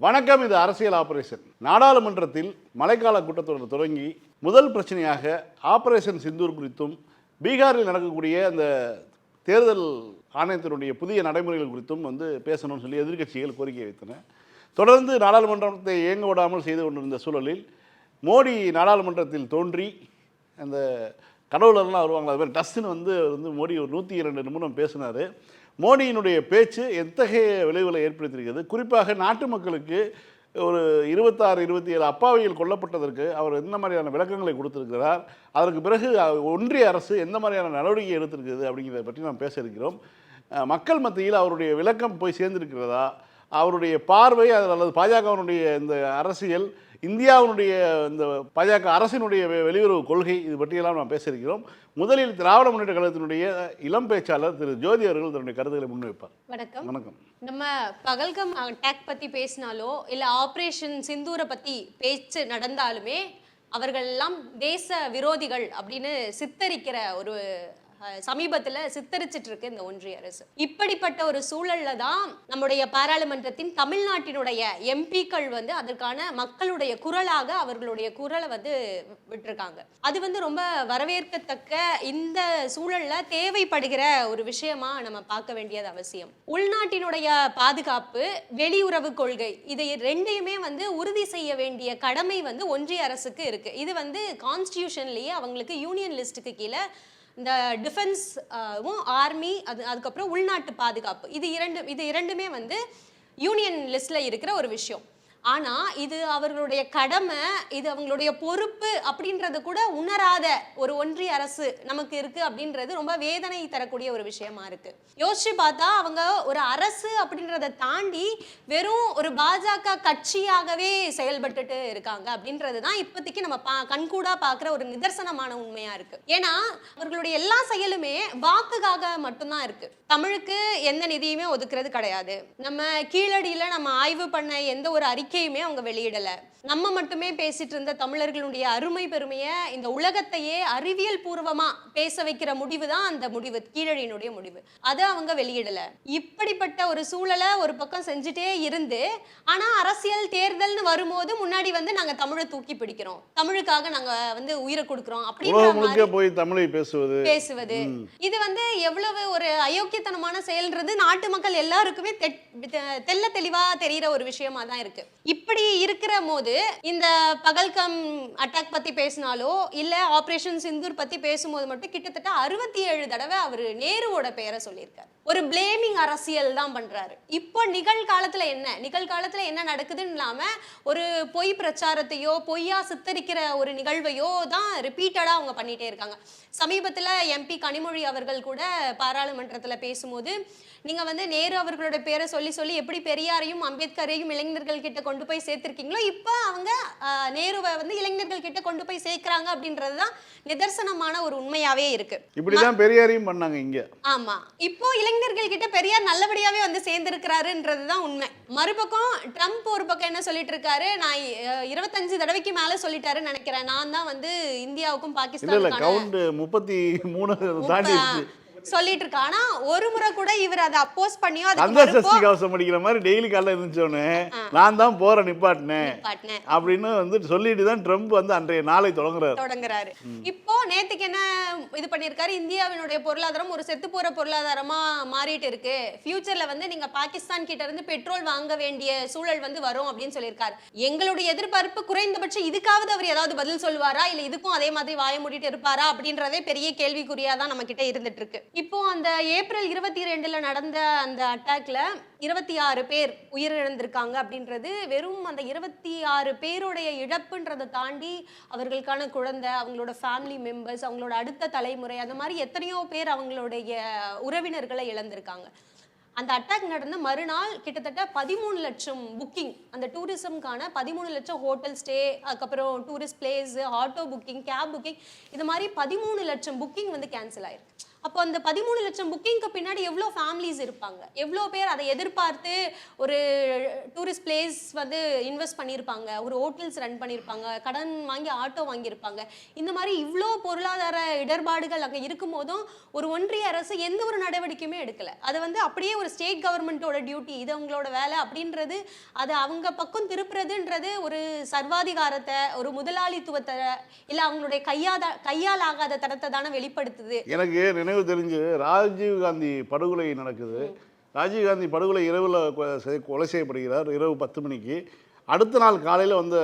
வணக்கம். இது அரசியல் ஆபரேஷன். நாடாளுமன்றத்தில் மழைக்கால கூட்டத்தொடர் தொடங்கி முதல் பிரச்சனையாக ஆபரேஷன் சிந்தூர் குறித்தும் பீகாரில் நடக்கக்கூடிய அந்த தேர்தல் ஆணையத்தினுடைய புதிய நடைமுறைகள் குறித்தும் பேசணும்னு சொல்லி எதிர்க்கட்சிகள் கோரிக்கை வைத்தன. தொடர்ந்து நாடாளுமன்றத்தை இயங்க விடாமல் செய்து கொண்டிருந்த சூழலில் மோடி நாடாளுமன்றத்தில் தோன்றி அந்த கடவுளர்லாம் வருவாங்களா, அது மாதிரி டஸ்ன்னு மோடி ஒரு 102 நிமிடம் பேசினார். மோடியினுடைய பேச்சு எத்தகைய விளைவுகளை ஏற்படுத்தியிருக்கிறது, குறிப்பாக நாட்டு மக்களுக்கு ஒரு 26-27 அப்பாவிகள் கொல்லப்பட்டதற்கு அவர் எந்த மாதிரியான விளக்கங்களை கொடுத்திருக்கிறார், அதற்கு பிறகு ஒன்றிய அரசு எந்த மாதிரியான நடவடிக்கை எடுத்திருக்கிறது அப்படிங்கிறத பற்றி நாம் பேச இருக்கிறோம். மக்கள் மத்தியில் அவருடைய விளக்கம் போய் சேர்ந்திருக்கிறதா, அவருடைய பார்வை அல்லது பாஜகவினுடைய இந்த அரசியல், இந்தியாவினுடைய இந்த பாஜக அரசினுடைய வெளியுறவு கொள்கை, இது பற்றியெல்லாம் நாம் பேச இருக்கிறோம். முதலில் திராவிட முன்னேற்ற கழகத்தினுடைய இளம் பேச்சாளர் திரு ஜோதி அவர்கள் தன்னுடைய கருத்துக்களை முன்வைப்பார். வணக்கம். வணக்கம். நம்ம பகல்கம் அட்டாக் பத்தி பேசினாலோ இல்ல ஆபரேஷன் சிந்தூரை பத்தி பேச்சு நடந்தாலுமே அவர்கள் எல்லாம் தேச விரோதிகள் அப்படின்னு சித்தரிக்கிற ஒரு சமீபத்துல சித்தரிச்சிட்டு இருக்கு இந்த ஒன்றிய அரசு. இப்படிப்பட்ட ஒரு சூழல்ல தான் நம்முடைய பாராளுமன்றத்தின் தமிழ்நாட்டினுடைய எம்பிக்கள் அதற்கான மக்களுடைய குரலாக அவர்களுடைய குரலை விட்டுருக்காங்க. அது ரொம்ப வரவேற்கத்தக்க இந்த சூழல்ல தேவைப்படுகிற ஒரு விஷயமா நம்ம பார்க்க வேண்டியது அவசியம். உள்நாட்டினுடைய பாதுகாப்பு, வெளியுறவு கொள்கை, இதை ரெண்டையுமே உறுதி செய்ய வேண்டிய கடமை ஒன்றிய அரசுக்கு இருக்கு. இது கான்ஸ்டிடியூஷன்லயே அவங்களுக்கு யூனியன் லிஸ்டுக்கு கீழே இந்த டிஃபென்ஸ் ஆர்மி, அதுக்கப்புறம் உள்நாட்டு பாதுகாப்பு, இது இரண்டுமே யூனியன் லிஸ்ட்ல இருக்கிற ஒரு விஷயம். ஆனா இது அவர்களுடைய கடமை, இது அவங்களுடைய பொறுப்பு அப்படின்றது கூட உணராத ஒரு ஒன்றிய அரசு நமக்கு இருக்கு அப்படின்றது ரொம்ப வேதனை தரக்கூடிய ஒரு விஷயமா இருக்கு. யோசிச்சு பார்த்தா அவங்க ஒரு அரசு அப்படின்றத தாண்டி வெறும் ஒரு பாஜக கட்சியாகவே செயல்பட்டுட்டு இருக்காங்க அப்படின்றதுதான் இப்போதைக்கு நம்ம கண்கூடா பார்க்குற ஒரு நிதர்சனமான உண்மையா இருக்கு. ஏன்னா அவர்களுடைய எல்லா செயலுமே வாக்குக்காக மட்டும்தான் இருக்கு. தமிழுக்கு எந்த நிதியுமே ஒதுக்குறது கிடையாது. நம்ம கீழடியில நம்ம ஆய்வு பண்ண எந்த ஒரு அறிக்கையுமே அவங்க வெளியிடல. நம்ம மட்டுமே பேசிட்டு இருந்த தமிழர்களுடைய அருமை பெருமையை இந்த உலகத்தையே அறிவியல் பூர்வமா பேச வைக்கிற முடிவு தான் அந்த முடிவு, கீழடியினுடைய முடிவு. அதை அவங்க வெளியிடல. இப்படிப்பட்ட ஒரு சூழலை ஒரு பக்கம் செஞ்சுட்டே இருந்து, ஆனா அரசியல் தேர்தல்னு வரும்போது முன்னாடி நாங்க தமிழை தூக்கி பிடிக்கிறோம், தமிழுக்காக நாங்க உயிரை கொடுக்கிறோம் அப்படின்ற போய் தமிழை பேசுவது இது எவ்வளவு ஒரு அயோக்கியத்தனமான செயல்ன்றது நாட்டு மக்கள் எல்லாருக்குமே தெல்ல தெளிவா தெரிகிற ஒரு விஷயமா தான் இருக்கு. இப்படி இருக்கிற போது இந்த பகல்கம் அட்டாக் பத்தி பேசினாலோ இல்ல ஆபரேஷன் சிந்தூர் பத்தி பேசும்போது மட்டும் கிட்டத்தட்ட 67 தடவை அவர் நேருவோட பெயரை சொல்லியிருக்காரு. ஒரு பிளேமிங் அரசியல் தான் பண்றாரு. இப்போ நிகழ்காலத்துல என்ன நடக்குதுன்னு இல்லாம ஒரு பொய் பிரச்சாரத்தையோ பொய்யா சித்தரிக்கிற ஒரு நிகழ்வையோ தான் ரிப்பீட்டடா அவங்க பண்ணிட்டே இருக்காங்க. சமீபத்துல எம்பி கனிமொழி அவர்கள் கூட பாராளுமன்றத்துல பேசும்போது, நீங்க நேரு அவர்களோட பேரை சொல்லி சொல்லி எப்படி பெரியாரையும் அம்பேத்கரையும் இளைஞர்கள் கிட்ட கொண்டு போய் சேர்த்திருக்கீங்களோ, இப்ப அவங்க நேருவை இளைஞர்கள் கிட்ட கொண்டு போய் சேர்க்கிறாங்க அப்படின்றதுதான் நிதர்சனமான ஒரு உண்மையாவே இருக்கு. இப்படிதான் பெரியாரையும் பண்ணாங்க இங்க. ஆமா, இப்போ இளைஞர்கள் கிட்ட பெரியார் நல்லபடியாவே சேர்ந்திருக்கிறாருன்றதுதான் உண்மை. மறுபக்கம் ட்ரம்ப் ஒரு பக்கம் என்ன சொல்லிட்டு இருக்காரு, நான் 25 தடவைக்கு மேல சொல்லிட்டாருன்னு நினைக்கிறேன், நான் தான் இந்தியாவுக்கும் பாகிஸ்தானுக்கும் 33 தாண்டி சொல்லிட்டு இருக்கா. ஆனா ஒரு முறை கூட இவர் அதை அப்போஸ் பண்ணியோ கவசம் படிக்கிற மாதிரி டெய்லி காலைல இருந்துச்சோன்னு நான் தான் போற நிப்பாட்டினேன் அப்படின்னு சொல்லிட்டு தான் ட்ரம்ப் அன்றைய நாளை தொடங்குறாரு. இப்போ நேத்துக்கு என்ன இது பண்ணிருக்காரு, இந்தியாவினுடைய பொருளாதாரம் ஒரு செத்து போற பொருளாதாரமா மாறிட்டு இருக்கு, ஃபியூச்சர்ல நீங்க பாகிஸ்தான் கிட்ட இருந்து பெட்ரோல் வாங்க வேண்டிய சூழல் வரும் அப்படின்னு சொல்லியிருக்காரு. எங்களுடைய எதிர்பார்ப்பு குறைந்தபட்சம் இதுக்காவது அவர் ஏதாவது பதில் சொல்லுவாரா, இல்ல இதுக்கும் அதே மாதிரி வாய மூடிட்டு இருப்பாரா அப்படின்றதே பெரிய கேள்விக்குறியாதான் நம்ம கிட்ட இருந்துட்டு இருக்கு. இப்போ அந்த ஏப்ரல் 22 நடந்த அந்த அட்டாக்ல 26 பேர் உயிரிழந்திருக்காங்க அப்படின்றது வெறும் அந்த 26 பேருடைய இழப்புன்றதை தாண்டி அவர்களுக்கான குழந்தை, அவங்களோட ஃபேமிலி மெம்பர்ஸ், அவங்களோட அடுத்த தலைமுறை, அந்த மாதிரி எத்தனையோ பேர் அவங்களுடைய உறவினர்களை இழந்திருக்காங்க. அந்த அட்டாக் நடந்த மறுநாள் கிட்டத்தட்ட 13 லட்சம் புக்கிங், அந்த டூரிசம்கான 13 லட்சம் ஹோட்டல் ஸ்டே, அதுக்கப்புறம் tourist place, auto booking, cab booking, இது மாதிரி 13 லட்சம் புக்கிங் கேன்சல் ஆயிருக்கு. அப்போ அந்த 13 லட்சம் புக்கிங்க்கு பின்னாடி எவ்வளோ ஃபேமிலிஸ் இருப்பாங்க, எவ்வளோ பேர் அதை எதிர்பார்த்து ஒரு டூரிஸ்ட் பிளேஸ் வந்து இன்வெஸ்ட் பண்ணியிருப்பாங்க, ஒரு ஹோட்டல்ஸ் ரன் பண்ணியிருப்பாங்க, கடன் வாங்கி ஆட்டோ வாங்கியிருப்பாங்க. இந்த மாதிரி இவ்வளோ பொருளாதார இடர்பாடுகள் அங்கே இருக்கும் போதும் ஒரு ஒன்றிய அரசு எந்த ஒரு நடவடிக்கையுமே எடுக்கல. அதை வந்து அப்படியே ஒரு ஸ்டேட் கவர்மெண்ட்டோட டியூட்டி, இது அவங்களோட வேலை அப்படின்றது, அது அவங்க பக்கம் திருப்புறதுன்றது ஒரு சர்வாதிகாரத்தை, ஒரு முதலாளித்துவத்தை, இல்லை அவங்களுடைய கையால் ஆகாத தரத்தை தானே வெளிப்படுத்துது. எனக்கு நினைவு தெரிஞ்சு ராஜீவ் காந்தி படுகொலை நடக்குது. ராஜீவ் காந்தி படுகொலை இரவில் கொலை செய்யப்படுகிறார், இரவு 10 மணிக்கு. அடுத்த நாள் காலையில் வந்த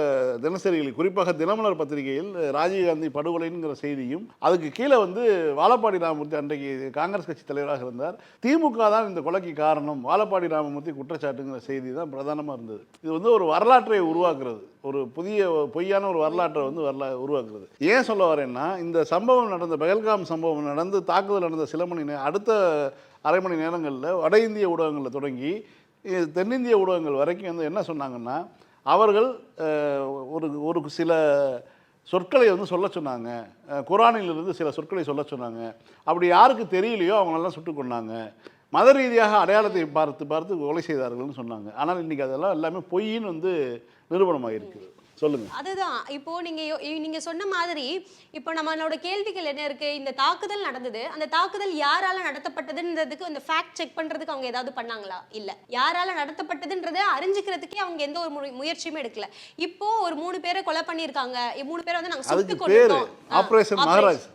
தினசரிகளில், குறிப்பாக தினமலர் பத்திரிகையில் ராஜீவ்காந்தி படுகொலைங்கிற செய்தியும், அதுக்கு கீழே வந்து வாழப்பாடி ராமமூர்த்தி, அன்றைக்கு காங்கிரஸ் கட்சி தலைவராக இருந்தார், திமுக தான் இந்த கொலைக்கு காரணம், வாழப்பாடி ராமமூர்த்தி குற்றச்சாட்டுங்கிற செய்தி தான் பிரதானமாக இருந்தது. இது வந்து ஒரு வரலாற்றை உருவாக்குறது, ஒரு புதிய பொய்யான ஒரு வரலாற்றை வந்து உருவாக்குறது. ஏன் சொல்ல வரேன்னா, இந்த சம்பவம் நடந்த, பெஹல்காம் சம்பவம் நடந்து தாக்குதல் நடந்த சில அடுத்த அரை மணி நேரங்களில் வட இந்திய ஊடகங்களில் தொடங்கி தென்னிந்திய ஊடகங்கள் வரைக்கும் வந்து என்ன சொன்னாங்கன்னா, அவர்கள் ஒரு சில சொற்களை வந்து சொல்ல சொன்னாங்க, குரானிலிருந்து சில சொற்களை சொல்ல சொன்னாங்க, அப்படி யாருக்கு தெரியலையோ அவங்களெல்லாம் சுட்டு கொண்டாங்க, மத ரீதியாக அடையாளத்தை பார்த்து பார்த்து கொலை செய்தார்கள்னு சொன்னாங்க. ஆனால் இன்றைக்கி அதெல்லாம் எல்லாமே பொய்ன்னு வந்து நிரூபணமாக இருக்குது. சொல்லுங்க. அதுதான் இப்போ நீங்க சொன்ன மாதிரி இப்போ நம்மளோட கேள்விகள் என்ன இருக்கு, இந்த தாக்குதல் நடந்தது, அந்த தாக்குதல் யாரால நடத்தப்பட்டதுன்றதுக்கு அந்த ஃபேக்ட் செக் பண்றதுக்கு அவங்க ஏதாவது பண்ணாங்களா? இல்ல. யாரால நடத்தப்பட்டதுன்றதை அறிஞ்சிக்கிறதுக்கே அவங்க எந்த ஒரு முயற்சியுமே எடுக்கல. இப்போ ஒரு 3 பேரை கொலை பண்ணிருக்காங்க, 3 பேரை வந்து நாங்க சுட்டு கொன்றுட்டோம், ஆபரேஷன் மகாராஜ்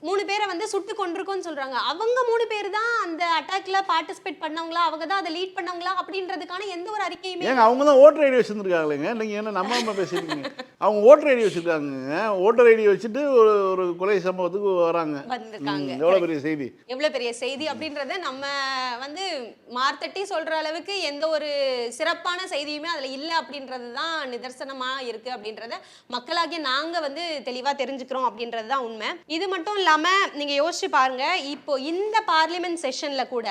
3 பேரை வந்து சுட்டு கொன்றுக்கோன்னு சொல்றாங்க. அவங்க 3 பேர் தான் அந்த அட்டாக்ல பார்ட்டிசிபேட் பண்ணவங்களா, அவங்க தான் அதை லீட் பண்ணவங்களா அப்படின்றதுக்கான எந்த ஒரு அறிக்கையுமே. அவங்க தான் ஓட்டர் ஐடி வச்சிருக்காங்களேங்க, நீங்க என்ன நம்ம பேசுறீங்க? அவங்க ஓட்டர் ஐடி வச்சிருக்காங்க, ஓட்டர் ஐடி வச்சுட்டு ஒரு கொலை சம்பவத்துக்கு வராங்க. எவ்வளவு பெரிய செய்தி அப்படின்றத நம்ம வந்து மார்த்தட்டி சொல்ற அளவுக்கு எந்த ஒரு சிறப்பான செய்தியுமே அதுல இல்ல அப்படின்றது தான் நிதர்சனமா இருக்கு அப்படின்றத மக்களாகிய நாங்க வந்து தெளிவா தெரிஞ்சுக்கிறோம் அப்படின்றது தான் உண்மை. இது மட்டும் இல்லாம நீங்க யோசிச்சு பாருங்க, இப்போ இந்த பார்லிமெண்ட் செஷன்ல கூட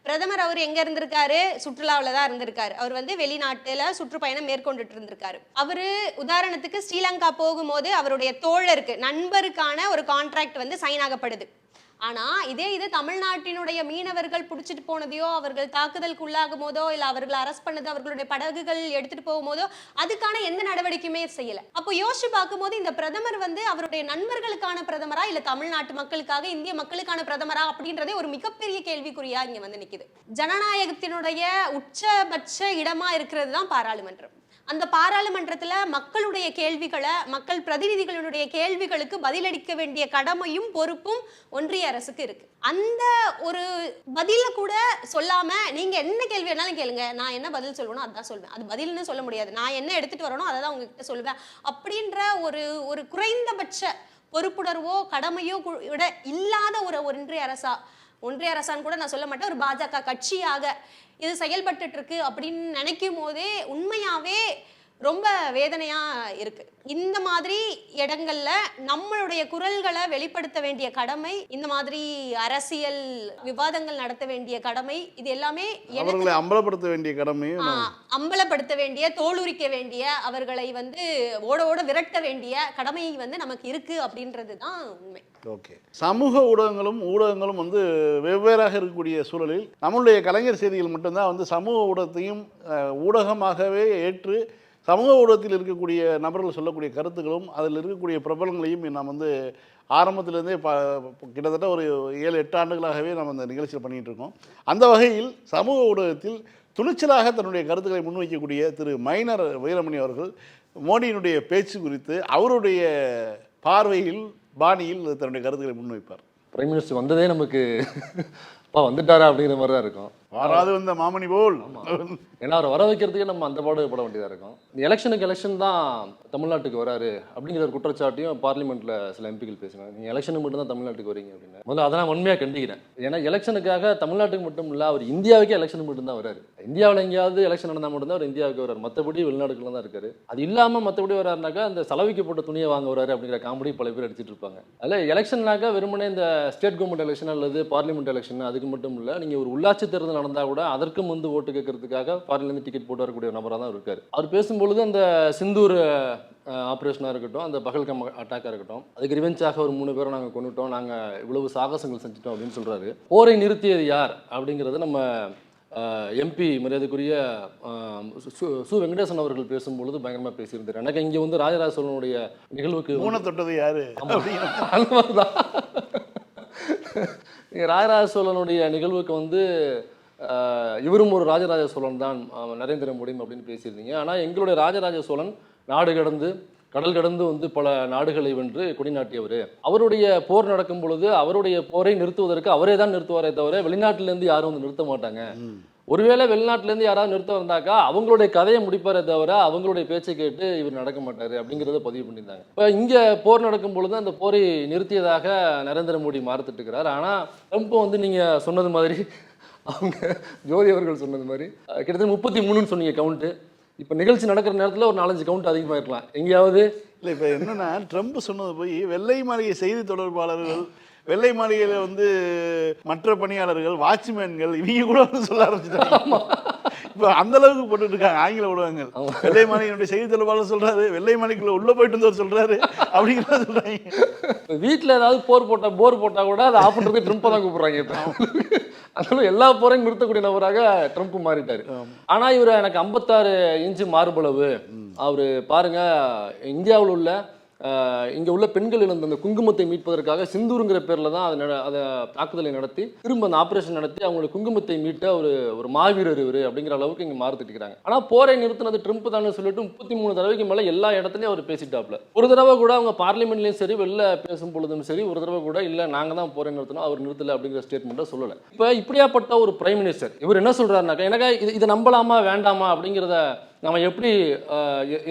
பிரதமர் அவர் எங்க இருந்திருக்காரு, சுற்றுலாவில் தான் இருந்திருக்காரு. அவர் வந்து வெளிநாட்டுல சுற்றுப்பயணம் மேற்கொண்டுட்டு இருந்திருக்காரு. அவரு உதாரணத்துக்கு ஸ்ரீலங்கா போகும்போது அவருடைய தோழருக்கு, நண்பருக்கான ஒரு கான்ட்ராக்ட் வந்து சைன் ஆகப்படுது. ஆனா இது தமிழ்நாட்டினுடைய மீனவர்கள் பிடிச்சிட்டு போனதையோ, அவர்கள் தாக்குதலுக்கு உள்ளாகும் போதோ, இல்ல அவர்கள் அரெஸ்ட் பண்ணது, அவர்களுடைய படகுகள் எடுத்துட்டு போகும்போதோ அதுக்கான எந்த நடவடிக்கையுமே செய்யல. அப்போ யோசிச்சு பார்க்கும்போது இந்த பிரதமர் வந்து அவருடைய நண்பர்களுக்கான பிரதமரா, இல்ல தமிழ்நாட்டு மக்களுக்காக, இந்திய மக்களுக்கான பிரதமரா அப்படின்றதே ஒரு மிகப்பெரிய கேள்விக்குறியா இங்க வந்து நிக்குது. ஜனநாயகத்தினுடைய உச்சபட்ச இடமா இருக்கிறது தான் பாராளுமன்றம். அந்த பாராளுமன்றத்துல மக்களுடைய கேள்விகளை, மக்கள் பிரதிநிதிகளுடைய கேள்விகளுக்கு பதிலளிக்க வேண்டிய கடமையும் பொறுப்பும் ஒன்றிய அரசுக்கு இருக்கு. அந்த ஒரு பதில கூட சொல்லாம நீங்க என்ன கேள்வி வேணாலும் கேளுங்க, நான் என்ன பதில் சொல்லுவேனோ அதான் சொல்வேன், அது பதில்னு சொல்ல முடியாது, நான் என்ன எடுத்துட்டு வரணும் அதை தான் உங்ககிட்ட சொல்லுவேன் அப்படின்ற ஒரு குறைந்தபட்ச பொறுப்புணர்வோ கடமையோ விட இல்லாத ஒரு ஒன்றிய அரசான்னு கூட நான் சொல்ல மாட்டேன், ஒரு பாஜக கட்சியாக இது செயல்பட்டு இருக்கு அப்படின்னு நினைக்கும் போதே உண்மையாவே ரொம்ப வேதனையா இருக்கு. இந்த மாதிரி இடங்கள்ல நம்மளுடைய குரல்களை வெளிப்படுத்த வேண்டிய கடமை, இந்த மாதிரி அரசியல் விவாதங்கள் நடத்த வேண்டிய கடமை, இது எல்லாமே அவர்களை அம்பலப்படுத்த வேண்டிய கடமை, அம்பலப்படுத்த வேண்டிய, தோலுரிக்க வேண்டிய, அவர்களை வந்து ஓட விரட்ட வேண்டிய கடமை வந்து நமக்கு இருக்கு அப்படின்றது தான் உண்மை. ஓகே. சமூக ஊடகங்களும் வந்து வெவ்வேறாக இருக்கக்கூடிய சூழலில் நம்மளுடைய கலைஞர் செய்திகள் மட்டும்தான் வந்து சமூக ஊடகத்தையும் ஊடகமாகவே ஏற்று சமூக ஊடகத்தில் இருக்கக்கூடிய நபர்கள் சொல்லக்கூடிய கருத்துக்களும் அதில் இருக்கக்கூடிய பிரபலங்களையும் நாம் வந்து ஆரம்பத்திலேருந்தே கிட்டத்தட்ட ஒரு 7-8 ஆண்டுகளாகவே நம்ம அந்த நிகழ்ச்சியில் பண்ணிகிட்டு இருக்கோம். அந்த வகையில் சமூக ஊடகத்தில் துணிச்சலாக தன்னுடைய கருத்துக்களை முன்வைக்கக்கூடிய திரு மைனர் வீரமணி அவர்கள் மோடியினுடைய பேச்சு குறித்து அவருடைய பார்வையில், பாணியில் தன்னுடைய கருத்துக்களை முன்வைப்பார். பிரைம் மினிஸ்டர் வந்ததே நமக்கு வந்துட்டாரா அப்படிங்கிற மாதிரி தான் இருக்கும். வாராது வந்த மாமணி போல். ஏன்னா அவர் வர வைக்கிறதுக்கே நம்ம அந்த பாடு பட வேண்டியதாக இருக்கும். இந்த எலெக்ஷன் தான் தமிழ்நாட்டுக்கு வராரு அப்படிங்கிற ஒரு குற்றச்சாட்டையும் பார்லிமெண்ட்ல சில எம்பிக்கள் பேசுனாங்க. நீங்கள் எலெக்ஷனுக்கு மட்டும் தான் தமிழ்நாட்டுக்கு வரீங்க அப்படின்னு. முதல்ல அதை நான் உண்மையாக கண்டிக்கிறேன். ஏன்னா எலெக்ஷனுக்காக தமிழ்நாட்டுக்கு மட்டும் இல்லை, அவர் இந்தியாவுக்கே எலெக்ஷனுக்கு மட்டும் தான் வராரு. இந்தியாவில் எங்கேயாவது எலெக்ஷன் நடந்தால் மட்டும்தான் அவர் இந்தியாவுக்கு வராரு, மற்றபடி வெளிநாடுகளில் தான் இருக்காரு. அது இல்லாமல் மற்றபடி வராருனாக்கா அந்த செலவுக்கு போட்ட துணியை வாங்க வராரு அப்படிங்கிற காமெடி பல பேர் அடிச்சிட்டு இருப்பாங்க. அதில் எலெக்ஷன்னாக்கா வெறுமனே இந்த ஸ்டேட் கவர்மெண்ட் எலெக்ஷன் அல்லது பார்லிமெண்ட் எலெக்ஷன் அதுக்கு மட்டும் இல்லை, நீங்கள் ஒரு உள்ளாட்சி தேர்தல் நடந்தால் கூட அதற்கும் வந்து ஓட்டு கேட்கறதுக்காக ஃபாரின்லேருந்து டிக்கெட் போட்டு வரக்கூடிய நபராக தான் இருக்கார். அவர் பேசும்பொழுது அந்த சிந்தூர் ஆப்ரேஷனாக இருக்கட்டும், அந்த பகல்கம் அட்டாக்காக இருக்கட்டும், அதுக்கு ரிவெஞ்சாக ஒரு 3 பேரை நாங்கள் கொண்டுட்டோம், நாங்கள் இவ்வளவு சாகசங்கள் செஞ்சுட்டோம் அப்படின்னு சொல்கிறாரு. போரை நிறுத்தியது யார் அப்படிங்கிறத நம்ம எம்பி மரியாதைக்குரிய சு வெங்கடேசன் அவர்கள் பேசும்பொழுது பயங்கரமாக பேசியிருந்தார். எனக்கு இங்கே வந்து ராஜராஜ சோழனுடைய நிகழ்வுக்கு தொட்டது யாரு அந்த மாதிரி தான் ராஜராஜ சோழனுடைய நிகழ்வுக்கு வந்து இவரும் ஒரு ராஜராஜ சோழன் தான் நரேந்திர மோடி அப்படின்னு பேசியிருந்தீங்க. ஆனால் எங்களுடைய ராஜராஜ சோழன் நாடு கடந்து கடல் கடந்து வந்து பல நாடுகளை வென்று கொடிநாட்டியவர். அவருடைய போர் நடக்கும் பொழுது அவருடைய போரை நிறுத்துவதற்கு அவரே தான் நிறுத்துவாரே தவிர வெளிநாட்டிலேருந்து யாரும் வந்து நிறுத்த மாட்டாங்க. ஒருவேளை வெளிநாட்டிலேருந்து யாராவது நிறுத்த வந்தாக்கா அவங்களுடைய கதையை முடிப்பாரே தவிர அவங்களுடைய பேச்சை கேட்டு இவர் நடக்க மாட்டார் அப்படிங்கிறத பதிவு பண்ணியிருந்தாங்க. இப்போ இங்கே போர் நடக்கும் பொழுது அந்த போரை நிறுத்தியதாக நரேந்திர மோடி மாறுத்துட்டு இருக்கிறார். ஆனால் ட்ரம்ப் வந்து நீங்கள் சொன்னது மாதிரி, அவங்க ஜோதி அவர்கள் சொன்னது மாதிரி கிட்டத்தட்ட 33ன்னு சொன்னீங்க கவுண்ட்டு. இப்போ நிகழ்ச்சி நடக்கிற நேரத்தில் ஒரு 4-5 கவுண்ட் அதிகமாக இருக்கலாம் எங்கேயாவது. இல்லை, இப்போ என்னன்னா ட்ரம்ப் சொன்னது போய் வெள்ளை மாளிகை செய்தி தொடர்பாளர்கள், வெள்ளை மாளிகையில் வந்து மற்ற பணியாளர்கள், வாட்ச்மேன்கள் இவங்க கூட வந்து சொல்ல ஆரம்பிச்சிட்டாங்க. இப்போ அந்த அளவுக்கு போட்டுட்டு இருக்காங்க ஆங்கில ஊடகங்கள். வெள்ளை மாளிகையினுடைய செய்தி தொடர்பாளர் சொல்றாரு, வெள்ளை மாளிகைக்குள்ள உள்ள போயிட்டு இருந்தவர் சொல்றாரு அப்படிங்கிறத சொல்றாங்க. வீட்டில் ஏதாவது போர் போட்டா கூட அதை ஆஃப் பண்ணுறதுக்கு ட்ரம்ப்பை தான் கூப்பிட்றாங்க. இப்போ அதனால எல்லா போரையும் நிறுத்தக்கூடிய நபராக ட்ரம்ப் மாறிட்டாரு. ஆனா இவர் எனக்கு 56 இன்ச்சு மார்பளவு, அவரு பாருங்க இந்தியாவில் உள்ள இங்கே உள்ள பெண்கள் இழந்த அந்த குங்குமத்தை மீட்பதற்காக சிந்தூருங்கிற பேரில் தான் அதை தாக்குதலை நடத்தி திரும்ப அந்த ஆப்ரேஷன் நடத்தி அவங்களுக்கு குங்குமத்தை மீட்ட ஒரு மாவீரர் இவர் அப்படிங்கிற அளவுக்கு இங்கே மாறுத்திட்டுக்கிறாங்க. ஆனால் போரை நிறுத்தினது ட்ரம்ப் தானே சொல்லிட்டு 33 தடவைக்கு மேலே எல்லா இடத்துலையும் அவர் பேசிட்டாப்ல. ஒரு தடவை கூட அவங்க பார்லிமெண்ட்லேயும் சரி வெளில பேசும் பொழுதும் சரி ஒரு தடவை கூட இல்லை நாங்கள் தான் போரை நிறுத்தணும், அவர் நிறுத்தலை அப்படிங்கிற ஸ்டேட்மெண்ட்டை சொல்லலை. இப்போ இப்படியாப்பட்ட ஒரு பிரைம் மினிஸ்டர் இவர் என்ன சொல்கிறாருனாக்கா, எனக்கு இதை நம்பலாமா வேண்டாமா அப்படிங்கிறத நம்ம எப்படி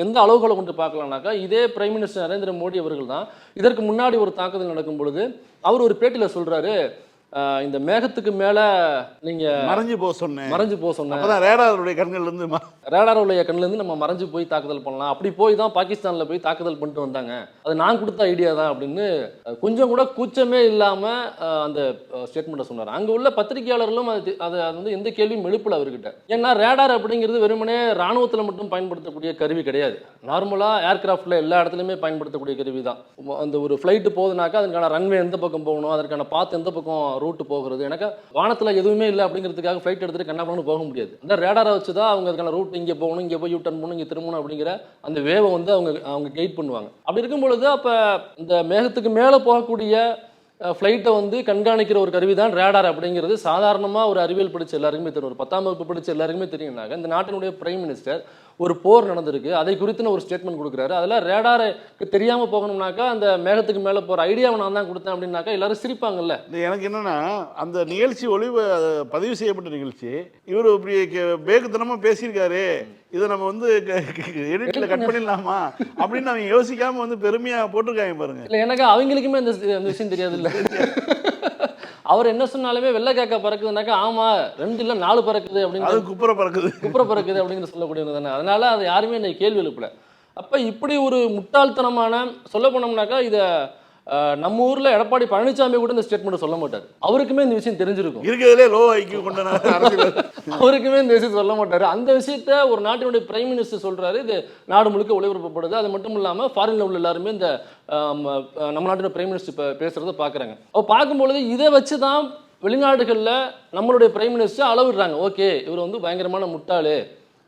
எந்த அளவுகளை கொண்டு பார்க்கலாம்னாக்கா, இதே பிரைம் மினிஸ்டர் நரேந்திர மோடி அவர்கள் தான் இதற்கு முன்னாடி ஒரு தாக்குதல் நடக்கும் பொழுது அவர் ஒரு பேட்டியில் சொல்றாரு, இந்த மேகத்துக்கு மேல நீங்க மறைஞ்சு போக சொன்னேன் ரேடாருடைய கண்ணுல இருந்து நம்ம மறைஞ்சு போய் தாக்குதல் பண்ணலாம், அப்படி போய் தான் பாகிஸ்தான்ல போய் தாக்குதல் பண்ணிட்டு வந்தாங்க, அது நான் கொடுத்த ஐடியா தான் அப்படின்னு கொஞ்சம் கூட கூச்சமே இல்லாம அந்த ஸ்டேட்மெண்ட்டை சொன்னார். அங்க உள்ள பத்திரிகையாளர்களும் அதை வந்து எந்த கேள்வியும் எழுப்பல அவர்கிட்ட. ஏன்னா ரேடார் அப்படிங்கிறது வெறுமனே ராணுவத்தில் மட்டும் பயன்படுத்தக்கூடிய கருவி கிடையாது, நார்மலா ஏர்கிராஃப்ட்ல எல்லா இடத்துலையுமே பயன்படுத்தக்கூடிய கருவி தான். அந்த ஒரு ஃபிளைட்டு போகுதுனாக்கா அதுக்கான ரன்வே எந்த பக்கம் போகணும், அதற்கான பாத்து எந்த பக்கம் ரூட் போகிறது, எனக்கு வானத்தில் எதுவுமே இல்லை அப்படிங்கிறதுக்காக ஃப்ளைட் எடுத்துட்டு கண்ணாபுரம்னு போக முடியாது. அந்த ரேடாரை வச்சு தான் அவங்க அதுக்கான ரூட் இங்கே போகணும், இங்கே போய் யூ டர்ன் பண்ணணும், இங்கே திரும்பணும் அப்படிங்கிற அந்த வேவை வந்து அவங்க கைட் பண்ணுவாங்க. அப்படி இருக்கும் பொழுது அப்போ இந்த மேகத்துக்கு மேலே போகக்கூடிய ஃப்ளைட்டை வந்து கண்காணிக்கிற ஒரு கருவி தான் ரேடார் அப்படிங்கிறது சாதாரணமாக ஒரு அறிவியல் படித்த எல்லாருக்குமே தெரியும், ஒரு 10ஆம் வகுப்பு படித்த எல்லாருக்குமே தெரியும்னாங்க. இந்த நாட்டினுடைய பிரைம் மினிஸ்டர் ஒரு போர் நடந்திருக்கு, அதை குறித்துன்னு ஒரு ஸ்டேட்மெண்ட் கொடுக்குறாரு. அதெல்லாம் ரேடாருக்கு தெரியாமல் போகணும்னாக்கா அந்த மேகத்துக்கு மேலே போகிற ஐடியாவை நான் தான் கொடுத்தேன் அப்படின்னாக்கா எல்லாரும் சிரிப்பாங்கல்ல. எனக்கு என்னன்னா அந்த நிகழ்ச்சி பதிவு செய்யப்பட்ட நிகழ்ச்சி இவர் இப்படி பேக்குத்தனமாக பேசியிருக்காரு, இதை நம்ம வந்து எடிட்ல கட் பண்ணிடலாமா அப்படின்னு அவங்க யோசிக்காம வந்து பெருமையா போட்டிருக்காங்க பாருங்க. இல்லை எனக்கு அவங்களுக்குமே அந்த விஷயம் தெரியாது இல்லை. அவர் என்ன சொன்னாலுமே வெள்ளை காக்கா பறக்குதுனாக்கா ஆமா 2 இல்லை 4 பறக்குது அப்படின்னு குப்புற பறக்குது அப்படின்னு சொல்லக்கூடியது தானே. அதனால அதை யாருமே என்னை கேள்வி எழுப்பல. அப்ப இப்படி ஒரு முட்டாள்தனமான சொல்ல போனோம்னாக்கா இதை நம்ம ஊர்ல எடப்பாடி பழனிசாமி கூட இந்த ஸ்டேட்மெண்ட் சொல்ல மாட்டாரு, அவருக்குமே இந்த விஷயம் தெரிஞ்சிருக்கும், இருக்கிறதுலே லோ ஐக்யூ கொண்ட அவருக்குமே இந்த விஷயம் சொல்ல மாட்டாரு. அந்த விஷயத்த ஒரு நாட்டினுடைய பிரைம் மினிஸ்டர் சொல்றாரு, இது நாடு முழுக்க ஒளிபரப்பப்படுது. அது மட்டும் இல்லாம ஃபாரின்ல உள்ள எல்லாருமே இந்த நம்ம நாட்டினுடைய பிரைம் மினிஸ்டர் பேசுறதை பாக்குறாங்க. அப்போ பார்க்கும்பொழுது இதை வச்சுதான் வெளிநாடுகளில் நம்மளுடைய பிரைம் மினிஸ்டர் அளவிடுறாங்க, ஓகே இவர் வந்து பயங்கரமான முட்டாளு,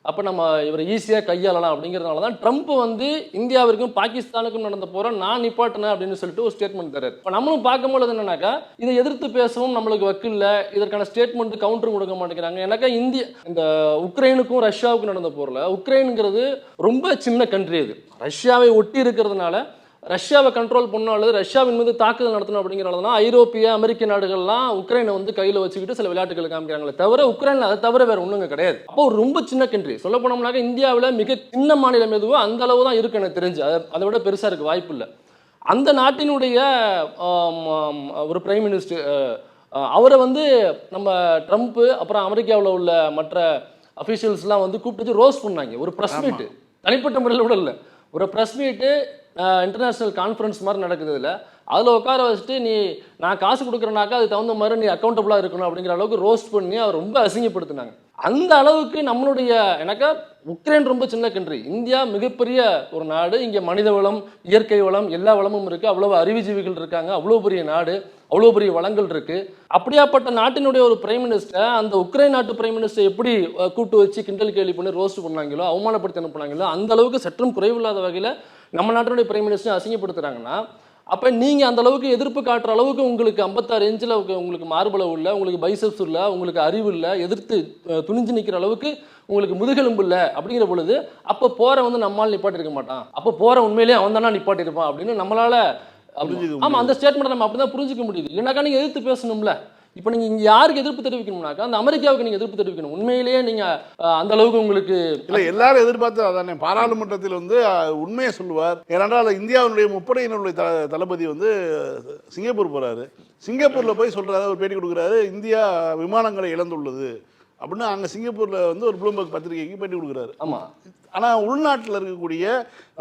அப்போ நம்ம இவரை ஈஸியாக கையாளலாம் அப்படிங்கிறதுனால தான் ட்ரம்ப் வந்து இந்தியாவிற்கும் பாகிஸ்தானுக்கும் நடந்த போற நான் நிப்பாட்டினேன் அப்படின்னு சொல்லிட்டு ஒரு ஸ்டேட்மெண்ட் தராரு. இப்போ நம்மளும் பார்க்கும்போது என்னன்னாக்கா இதை எதிர்த்து பேசவும் நம்மளுக்கு வக்கில்ல, இதற்கான ஸ்டேட்மெண்ட் கவுண்டரும் கொடுக்க மாட்டேங்கிறாங்க. எனக்கா இந்த உக்ரைனுக்கும் ரஷ்யாவுக்கும் நடந்த போரில் உக்ரைனுங்கிறது ரொம்ப சின்ன கண்ட்ரி, அது ரஷ்யாவை ஒட்டி இருக்கிறதுனால ரஷ்யாவை கண்ட்ரோல் பண்ணணும் அல்லது ரஷ்யாவின் மீது தாக்குதல் நடத்தணும் அப்படிங்கிறதுனா ஐரோப்பிய அமெரிக்க நாடுகள்லாம் உக்ரைனை வந்து கையில் வச்சுக்கிட்டு சில விளையாட்டுகள் காமிக்கிறாங்களே தவிர உக்ரைனில் அதை தவிர வேற ஒன்றுங்க கிடையாது. அப்போ ரொம்ப சின்ன கண்ட்ரி, சொல்ல போனோம்னாக்க இந்தியாவில் மிக சின்ன மாநிலம் எதுவோ அந்த அளவு தான் இருக்கு எனக்கு தெரிஞ்சு, அதை விட பெருசாக இருக்க வாய்ப்பு இல்லை. அந்த நாட்டினுடைய ஒரு பிரைம் மினிஸ்டர் அவரை வந்து நம்ம ட்ரம்ப்பு அப்புறம் அமெரிக்காவில் உள்ள மற்ற அஃபீஷியல்ஸ்லாம் வந்து கூப்பிட்டு ரோஸ் பண்ணாங்க. ஒரு ப்ரெஸ் மீட்டு, தனிப்பட்ட முறையில் கூட இல்லை, ஒரு ப்ரெஸ் மீட்டு இன்டர்நேஷ்னல் கான்ஃபரன்ஸ் மாதிரி நடக்குது. இதில் அதில் உட்கார வச்சுட்டு நான் காசு கொடுக்குறேனாக்கா அது தகுந்த மாதிரி நீ அக்கௌண்டபுளாக இருக்கணும் அப்படிங்கிற அளவுக்கு ரோஸ்ட் பண்ணி அவர் ரொம்ப அசிங்கப்படுத்தினாங்க. அந்த அளவுக்கு நம்மளுடைய எனக்கு உக்ரைன் ரொம்ப சின்ன கண்ட்ரி, இந்தியா மிகப்பெரிய ஒரு நாடு. இங்கே மனித வளம், இயற்கை வளம், எல்லா வளமும் இருக்குது. அவ்வளோ அறிவுஜீவிகள் இருக்காங்க. அவ்வளோ பெரிய நாடு, அவ்வளோ பெரிய வளங்கள் இருக்குது. அப்படியாப்பட்ட நாட்டினுடைய ஒரு பிரைம் மினிஸ்டர் அந்த உக்ரைன் நாட்டு பிரைம் மினிஸ்டர் எப்படி கூட்டு வச்சு கிண்டல் கேலி பண்ணி ரோஸ்ட் பண்ணாங்களோ, அவமானப்படுத்தி அனுப்புனாங்களோ, அந்த அளவுக்கு சற்றும் குறைவில்லாத வகையில் நம்ம நாட்டினுடைய பிரைம் மினிஸ்டர் அசிங்கப்படுத்துறாங்கன்னா, அப்போ நீங்கள் அந்த அளவுக்கு எதிர்ப்பு காட்டுற அளவுக்கு உங்களுக்கு 56 இன்ச்சில் உங்களுக்கு மார்பளவு இல்லை, உங்களுக்கு பைசப்ஸ் இல்லை, உங்களுக்கு அறிவு இல்லை, எதிர்த்து துணிஞ்சு நிற்கிற அளவுக்கு உங்களுக்கு முதுகெலும்பு இல்லை அப்படிங்கிற பொழுது அப்போ போற நம்மளால் நிப்பாட்டிருக்க மாட்டான், அப்போ போற உண்மையிலேயே அவன் தானே நிப்பாட்டிருப்பான் அப்படின்னு நம்மளால ஆமா அந்த ஸ்டேட்மெண்ட் நம்ம அப்படிதான் புரிஞ்சுக்க முடியுது. இல்லைனாக்கா நீங்க எதிர்த்து பேசணும்ல. இப்போ நீங்க இங்க யாருக்கு எதிர்ப்பு தெரிவிக்கணும்னாக்கா அந்த அமெரிக்காவுக்கு நீங்க எதிர்ப்பு தெரிவிக்கணும். உண்மையிலேயே நீங்க அந்த அளவுக்கு உங்களுக்கு இல்ல எல்லாரும் எதிர்பார்த்து அதானே பாராளுமன்றத்தில் உண்மையை சொல்லுவார். ஏனென்றால் இந்தியாவுடைய முப்படையினருடைய தளபதி சிங்கப்பூர் போறாரு. சிங்கப்பூர்ல போய் சொல்றாரு, ஒரு பேட்டி கொடுக்குறாரு, இந்தியா விமானங்களை இழந்துள்ளது அப்படின்னு. அங்க சிங்கப்பூர்ல ஒரு ப்ளூம்பர்க் பத்திரிகைக்கு பேட்டி கொடுக்குறாரு. ஆமா. ஆனால் உள்நாட்டில் இருக்கக்கூடிய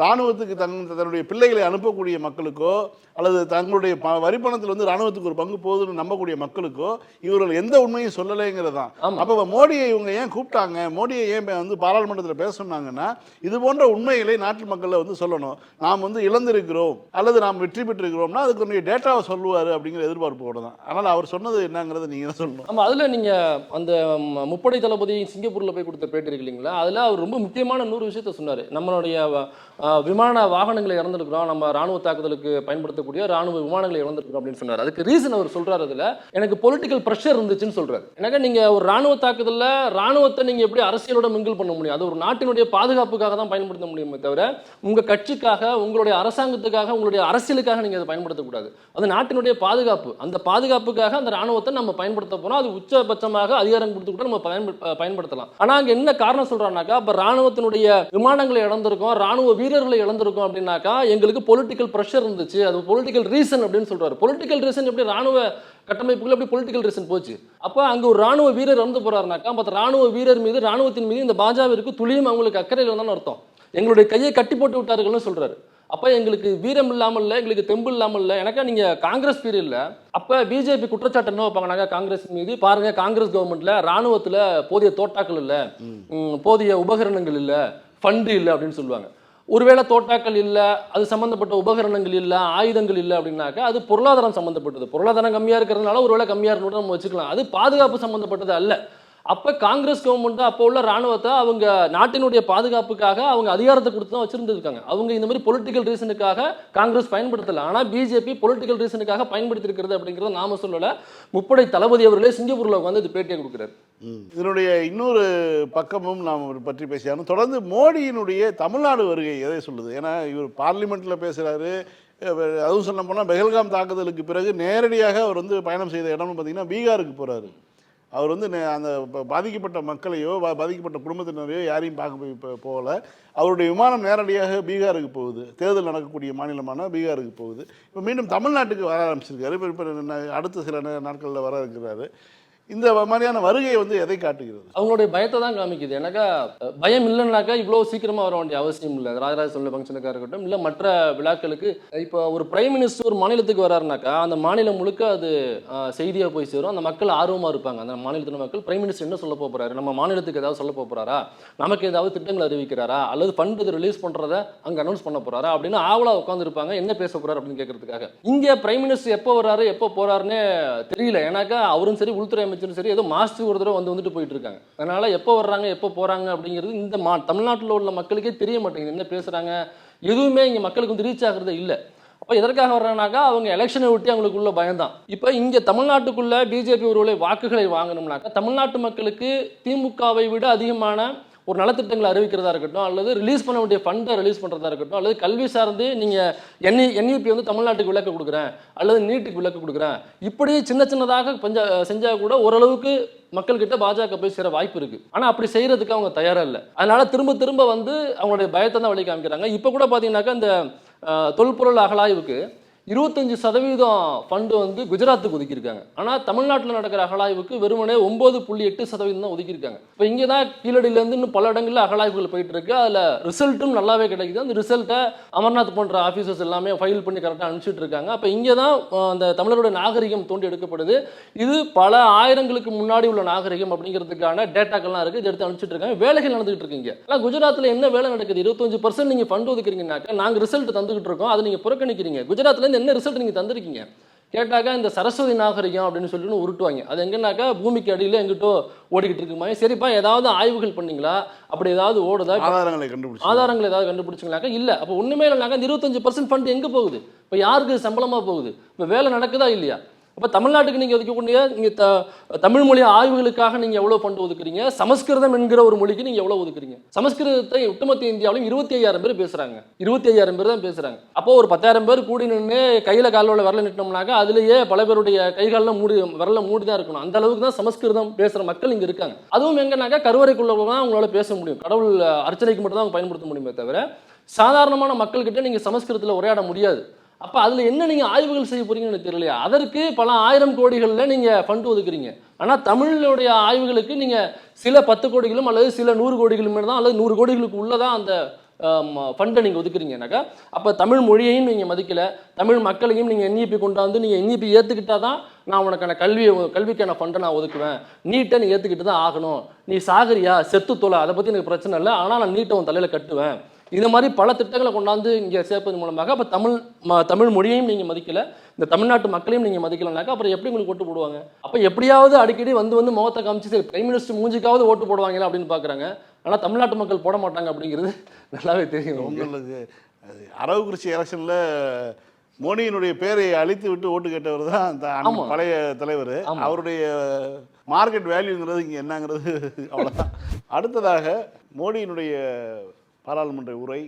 இராணுவத்துக்கு தன்னுடைய பிள்ளைகளை அனுப்பக்கூடிய மக்களுக்கோ அல்லது தங்களுடைய வரிப்பணத்தில் இராணுவத்துக்கு ஒரு பங்கு போகுதுன்னு நம்பக்கூடிய மக்களுக்கோ இவர்கள் எந்த உண்மையும் சொல்லலைங்கிறது தான். அப்போ மோடியை இவங்க ஏன் கூப்பிட்டாங்க, மோடியை ஏன் பாராளுமன்றத்தில் பேச சொன்னாங்கன்னா, இது போன்ற உண்மைகளை நாட்டு மக்களில் சொல்லணும். நாம் இழந்திருக்கிறோம் அல்லது நாம் வெற்றி பெற்றிருக்கிறோம்னா அதுக்கு டேட்டாவை சொல்லுவார் அப்படிங்கிற எதிர்பார்ப்போட தான். ஆனால் அவர் சொன்னது என்னங்கிறத நீங்கள் தான் சொல்லணும். ஆமாம், அதில் நீங்கள் அந்த முப்படை தளபதி சிங்கப்பூரில் போய் கொடுத்த பேட்டி இருக்கு இல்லைங்களா, அதில் அவர் ரொம்ப முக்கியமான ஒரு விஷயத்த சொன்னார். நம்மளுடைய விமான வாகனங்களை இறந்துருக்கிறோம், நம்ம ராணுவ தாக்குதலுக்கு பயன்படுத்தக்கூடிய ராணுவ விமானங்களை இறந்துருக்கிறோம் அப்படின்னு சொன்னார். அதுக்கு ரீசன் அவர் சொல்றாரு, அதில் எனக்கு பொலிட்டிக்கல் ப்ரெஷர் இருந்துச்சுன்னு சொல்றாரு. எனக்கு நீங்க ஒரு ராணுவ தாக்குதலில் ராணுவத்தை நீங்க எப்படி அரசியலோட மிங்கிள் பண்ண முடியும்? அது ஒரு நாட்டினுடைய பாதுகாப்புக்காக தான் பயன்படுத்த முடியுமே தவிர உங்க கட்சிக்காக, உங்களுடைய அரசாங்கத்துக்காக, உங்களுடைய அரசியலுக்காக நீங்க அதை பயன்படுத்தக்கூடாது. அது நாட்டினுடைய பாதுகாப்பு. அந்த பாதுகாப்புக்காக அந்த ராணுவத்தை நம்ம பயன்படுத்த போறோம். அது உச்சபட்சமாக அதிகாரம் கொடுத்து கூட நம்ம பயன்படுத்தலாம். ஆனா அங்க என்ன காரணம் சொல்றாங்கனாக்கா, அப்ப ராணுவத்தினுடைய விமானங்களை இழந்திருக்கோம், ராணுவ வீரர்களை இழந்திருக்கோம் அப்படின்னாக்கா எங்களுக்கு பொலிட்டிக்கல் ப்ரெஷர் இருந்துச்சு, அது பொலிட்டிக்கல் ரீசன் அப்படின்னு சொல்றாரு. பொலிட்டிக்கல் ரீசன் எப்படி ராணுவ கட்டமைப்புக்குள்ள எப்படி பொலிட்டிக்கல் ரீசன் போச்சு? அப்ப அங்க ஒரு ராணுவ வீரர் இறந்து போறாருனாக்கா அந்த ராணுவ வீரர் மீது, ராணுவத்தின் மீது இந்த பாஜகவிற்கு துளியும் அவங்களுக்கு அக்கறையில் வந்தான்னு அர்த்தம். எங்களுடைய கையை கட்டி போட்டு விட்டார்கள்னு சொல்றாரு. அப்ப எங்களுக்கு வீரம் இல்லாமல் இல்லை, எங்களுக்கு தெம்பு இல்லாமல் இல்லை. எனக்கா நீங்க காங்கிரஸ் பீரியட்ல அப்ப பிஜேபி குற்றச்சாட்டு என்ன வைப்பாங்கனாக்கா காங்கிரஸ் மீது, பாருங்க காங்கிரஸ் கவர்மெண்ட்ல ராணுவத்துல போதிய தோட்டாக்கள் இல்லை, போதிய உபகரணங்கள் இல்லை, ஃபண்டு இல்லை அப்படின்னு சொல்லுவாங்க. ஒருவேளை தோட்டாக்கள் இல்லை, அது சம்மந்தப்பட்ட உபகரணங்கள் இல்லை, ஆயுதங்கள் இல்லை அப்படின்னாக்கா அது பொருளாதாரம் சம்மந்தப்பட்டது. பொருளாதாரம் கம்மியாக இருக்கிறதுனால ஒருவேளை கம்மியாக இருக்கணும் நம்ம வச்சுக்கலாம். அது பாதுகாப்பு சம்மந்தப்பட்டது அல்ல. அப்போ காங்கிரஸ் கவர்மெண்ட் அப்போ உள்ள ராணுவத்தை அவங்க நாட்டினுடைய பாதுகாப்புக்காக அவங்க அதிகாரத்தை கொடுத்து தான் வச்சிருந்துருக்காங்க. அவங்க இந்த மாதிரி பொலிட்டிக்கல் ரீசனுக்காக காங்கிரஸ் பயன்படுத்தலை. ஆனால் பிஜேபி பொலிட்டிக்கல் ரீசனுக்காக பயன்படுத்தியிருக்கிறது அப்படிங்கிறத நாம சொல்லலை. முப்படை தளபதி அவர்களே சிங்கப்பூரில் உட்காந்து இது பேட்டியை கொடுக்குறாரு. இதனுடைய இன்னொரு பக்கமும் நாம் பற்றி பேசியாலும் தொடர்ந்து மோடியினுடைய தமிழ்நாடு வருகை எதை சொல்லுது? ஏன்னா இவர் பார்லிமெண்ட்டில் பேசுகிறாரு. அதுவும் சொல்ல போனால் பெஹல்காம் தாக்குதலுக்கு பிறகு நேரடியாக அவர் பயணம் செய்த இடம்னு பார்த்தீங்கன்னா பீகாருக்கு போகிறாரு. அவர் அந்த பாதிக்கப்பட்ட மக்களையோ பாதிக்கப்பட்ட குடும்பத்தினரையோ யாரையும் பார்க்க போகல. அவருடைய விமானம் நேரடியாக பீகாருக்கு போகுது. தேர்தல் நடக்கக்கூடிய மாநிலமான பீகாருக்கு போகுது. இப்போ மீண்டும் தமிழ்நாட்டுக்கு வர ஆரம்பிச்சிருக்காரு. இப்போ அடுத்த சில நாட்களில் வர இருக்கிறாரு. இந்த மாதிரியான வருகை எதை காட்டுகிறது? அவங்களுடைய பயத்தை தான் காமிக்குது. எனக்கா பயம் இல்லைன்னாக்கா இவ்வளோ சீக்கிரமாக வர வேண்டிய அவசியம் இல்லை. ராஜராஜ சோழ ஃபங்க்ஷனுக்காக இருக்கட்டும், இல்லை மற்ற விழாக்களுக்கு. இப்போ ஒரு பிரைம் மினிஸ்டர் ஒரு மாநிலத்துக்கு வராருனாக்கா அந்த மாநிலம் முழுக்க அது செய்தியாக போய் சேரும். அந்த மக்கள் ஆர்வமாக இருப்பாங்க. அந்த மாநிலத்தின் மக்கள் பிரைம் மினிஸ்டர் என்ன சொல்ல போகிறாரு, நம்ம மாநிலத்துக்கு ஏதாவது சொல்ல போகிறாரா, நமக்கு ஏதாவது திட்டங்கள் அறிவிக்கிறாரா, அல்லது ஃபண்ட் இது ரிலீஸ் பண்ணுறத அங்கே அனௌன்ஸ் பண்ண போகிறாரா அப்படின்னு ஆவலாக உட்காந்துருப்பாங்க. என்ன பேச போகிறார் அப்படின்னு கேட்கறதுக்காக. இங்கே பிரைம் மினிஸ்டர் எப்போ வர்றாரு எப்போ போகிறாருன்னே தெரியல. ஏன்னாக்கா அவரும் சரி, உள்துறை சரி, ஏதோ மாசத்துக்கு ஒரு தடவை வந்துட்டு போயிட்டு இருக்காங்க. அதனால எப்போ வர்றாங்க எப்போ போறாங்க அப்படிங்கிறது இந்த தமிழ்நாட்டில் உள்ள மக்களுக்கே தெரிய மாட்டேங்குது. என்ன பேசுறாங்க எதுவுமே இங்க மக்களுக்கு ரீச் ஆகுறதே இல்லை. அப்போ எதற்காக வர்றாங்கனாக்கா அவங்க எலெக்ஷனை விட்டு அவங்களுக்குள்ள பயம்தான். இப்போ இங்கே தமிழ்நாட்டுக்குள்ள பிஜேபி ஒருவேளை வாக்குகளை வாங்கணும்னாக்கா தமிழ்நாட்டு மக்களுக்கு திமுகவை விட அதிகமான ஒரு நலத்திட்டங்களை அறிவிக்கிறதா இருக்கட்டும், அல்லது ரிலீஸ் பண்ண வேண்டிய ஃபண்டை ரிலீஸ் பண்ணுறதா இருக்கட்டும், அல்லது கல்வி சார்ந்து நீங்கள் என்இபி தமிழ்நாட்டுக்கு விலக்கு கொடுக்குறேன், அல்லது நீட்டுக்கு விலக்கு கொடுக்குறேன், இப்படி சின்ன சின்னதாக செஞ்சால் கூட ஓரளவுக்கு மக்கள்கிட்ட பாஜக போய் சேர வாய்ப்பு இருக்கு. ஆனால் அப்படி செய்யறதுக்கு அவங்க தயாராக இல்லை. அதனால திரும்ப திரும்ப அவங்களுடைய பயத்தை தான் வழி காமிக்கிறாங்க. இப்போ கூட பார்த்தீங்கன்னாக்கா இந்த தொல்பொருள் அகழாய்வுக்கு 25% ஃபண்டு வந்து குஜராத்துக்கு ஒதுக்கியிருக்காங்க. ஆனால் தமிழ்நாட்டில் நடக்கிற அகழாய்வுக்கு வெறுமனே 9.8% தான் ஒதுக்கியிருக்காங்க. இப்போ இங்கே தான் கீழடியிலேருந்து இன்னும் பல இடங்களில் அகழாய்வுகள் போயிட்டு இருக்கு. அதில் ரிசல்ட்டும் நல்லாவே கிடைக்குது. அந்த ரிசல்ட்டை அமர்நாத் போன்ற ஆஃபீஸர்ஸ் எல்லாமே ஃபைல் பண்ணி கரெக்டாக அனுப்பிச்சிட்டு இருக்காங்க. அப்போ இங்கே தான் அந்த தமிழருடைய நாகரிகம் தோண்டி எடுக்கப்படுது. இது பல ஆயிரங்களுக்கு முன்னாடி உள்ள நாகரிகம் அப்படிங்கிறதுக்கான டேட்டாக்கள்லாம் இருக்குது. இதை எடுத்து அனுப்பிச்சிட்டு இருக்காங்க. வேலைகள் நடந்துகிட்டு இருக்கீங்க. ஆனால் குஜராத்தில் என்ன வேலை நடக்குது? 25% நீங்கள் ஃபண்ட் ஒதுக்குறீங்கன்னாக்கா நாங்கள் ரிசல்ட் தந்துகிட்டு இருக்கோம், அதை நீங்கள் புறக்கணிக்கிறீங்க. குஜராத்லேருந்து என்ன ரிசல்ட் நீங்கள் தந்திருக்கீங்க கேட்டாக்கா இந்த சரஸ்வதி நாகரிகம் அப்படின்னு சொல்லிட்டு உருட்டுவாங்க. அது எங்கன்னாக்கா பூமிக்கு அடியில் எங்கிட்டோ ஓடிக்கிட்டு இருக்குமா? சரிப்பா, ஏதாவது ஆய்வுகள் பண்ணீங்களா? அப்படி ஏதாவது ஓடுதா? ஆதாரங்கள் ஏதாவது கண்டுபிடிச்சிங்களாக்கா? இல்லை. அப்போ ஒன்றுமே இல்லைனாக்கா இந்த 25% ஃபண்ட் எங்கே போகுது? இப்போ யாருக்கு சம்பளமாக போகுது? இப்போ வேலை நடக்குதா இல்லையா? அப்போ தமிழ்நாட்டுக்கு நீங்கள் ஒதுக்கக்கூடிய நீங்கள் தமிழ் மொழி ஆய்வுகளுக்காக நீங்கள் எவ்வளோ ஃபண்ட் ஒதுக்குறீங்க? சமஸ்கிருதம் என்கிற ஒரு மொழிக்கு நீங்கள் எவ்வளோ ஒதுக்குறீங்க? சமஸ்கிருதத்தை ஒட்டுமொத்த இந்தியாவிலும் 25,000 பேர் பேசுகிறாங்க. 25,000 பேர் தான் பேசுகிறாங்க. அப்போ ஒரு 10,000 பேர் கூடி நின்று கையில் காலில் விரல நிட்டோம்னாக்கா அதுலேயே பல பேருடைய கைகாலில் விரல மூடி தான் இருக்கணும். அந்த அளவுக்கு தான் சமஸ்கிருதம் பேசுகிற மக்கள் இங்கே இருக்காங்க. அதுவும் எங்கன்னாக்கா கருவறைக்குள்ள தான் உங்களால் பேச முடியும். கடவுள் அர்ச்சனைக்கு மட்டும் தான் அவங்க பயன்படுத்த முடியுமே தவிர சாதாரணமான மக்கள்கிட்ட நீங்கள் சமஸ்கிருதத்தில் உரையாட முடியாது. அப்போ அதில் என்ன நீங்கள் ஆய்வுகள் செய்ய போறீங்கன்னு எனக்கு தெரியலையா? அதற்கு பல 1000 கோடிகளில் நீங்கள் ஃபண்ட் ஒதுக்குறீங்க. ஆனால் தமிழுடைய ஆய்வுகளுக்கு நீங்கள் சில 10 கோடிகளும் அல்லது சில 100 கோடிகளும் தான் அல்லது 100 கோடிகளுக்கு உள்ளதான் அந்த ஃபண்டை நீங்கள் ஒதுக்குறீங்கன்னாக்கா அப்போ தமிழ் மொழியையும் நீங்கள் மதிக்கலை, தமிழ் மக்களையும் நீங்கள் என்இபி கொண்டாந்து நீங்கள் என்இபி ஏற்றுக்கிட்டா தான் நான் உனக்கான கல்விக்கான ஃபண்டை நான் ஒதுக்குவேன். நீட்டை நீ ஏற்றுக்கிட்டு தான் ஆகணும். நீ சாகரியா செத்து தொலை, அதை பற்றி எனக்கு பிரச்சனை இல்லை, ஆனால் நான் நீட்டை உன் தலையில் கட்டுவேன். இந்த மாதிரி பல திட்டங்களை கொண்டாந்து இங்கே சேர்ப்பதன் மூலமாக அப்போ தமிழ் மொழியையும் நீங்கள் மதிக்கலை, இந்த தமிழ்நாட்டு மக்களையும் நீங்கள் மதிக்கலைனாக்கா அப்புறம் எப்படி உங்களுக்கு ஓட்டு போடுவாங்க? அப்போ எப்படியாவது அடிக்கடி வந்து முகத்தை காமிச்சு சரி பிரைம் மினிஸ்டர் மூஞ்சிக்காவது ஓட்டு போடுவாங்களா அப்படின்னு பார்க்குறாங்க. ஆனால் தமிழ்நாட்டு மக்கள் போட மாட்டாங்க அப்படிங்கிறது நல்லாவே தெரியும். உங்களுக்கு அரவக்குறிச்சி எலெக்ஷனில் மோடியினுடைய பேரை அழித்து விட்டு ஓட்டு கேட்டவர் தான் பழைய தலைவர். அவருடைய மார்க்கெட் வேல்யூங்கிறது இங்கே என்னங்கிறது அவ்வளோதான். அடுத்ததாக மோடியினுடைய பாராளுமன்ற உரை,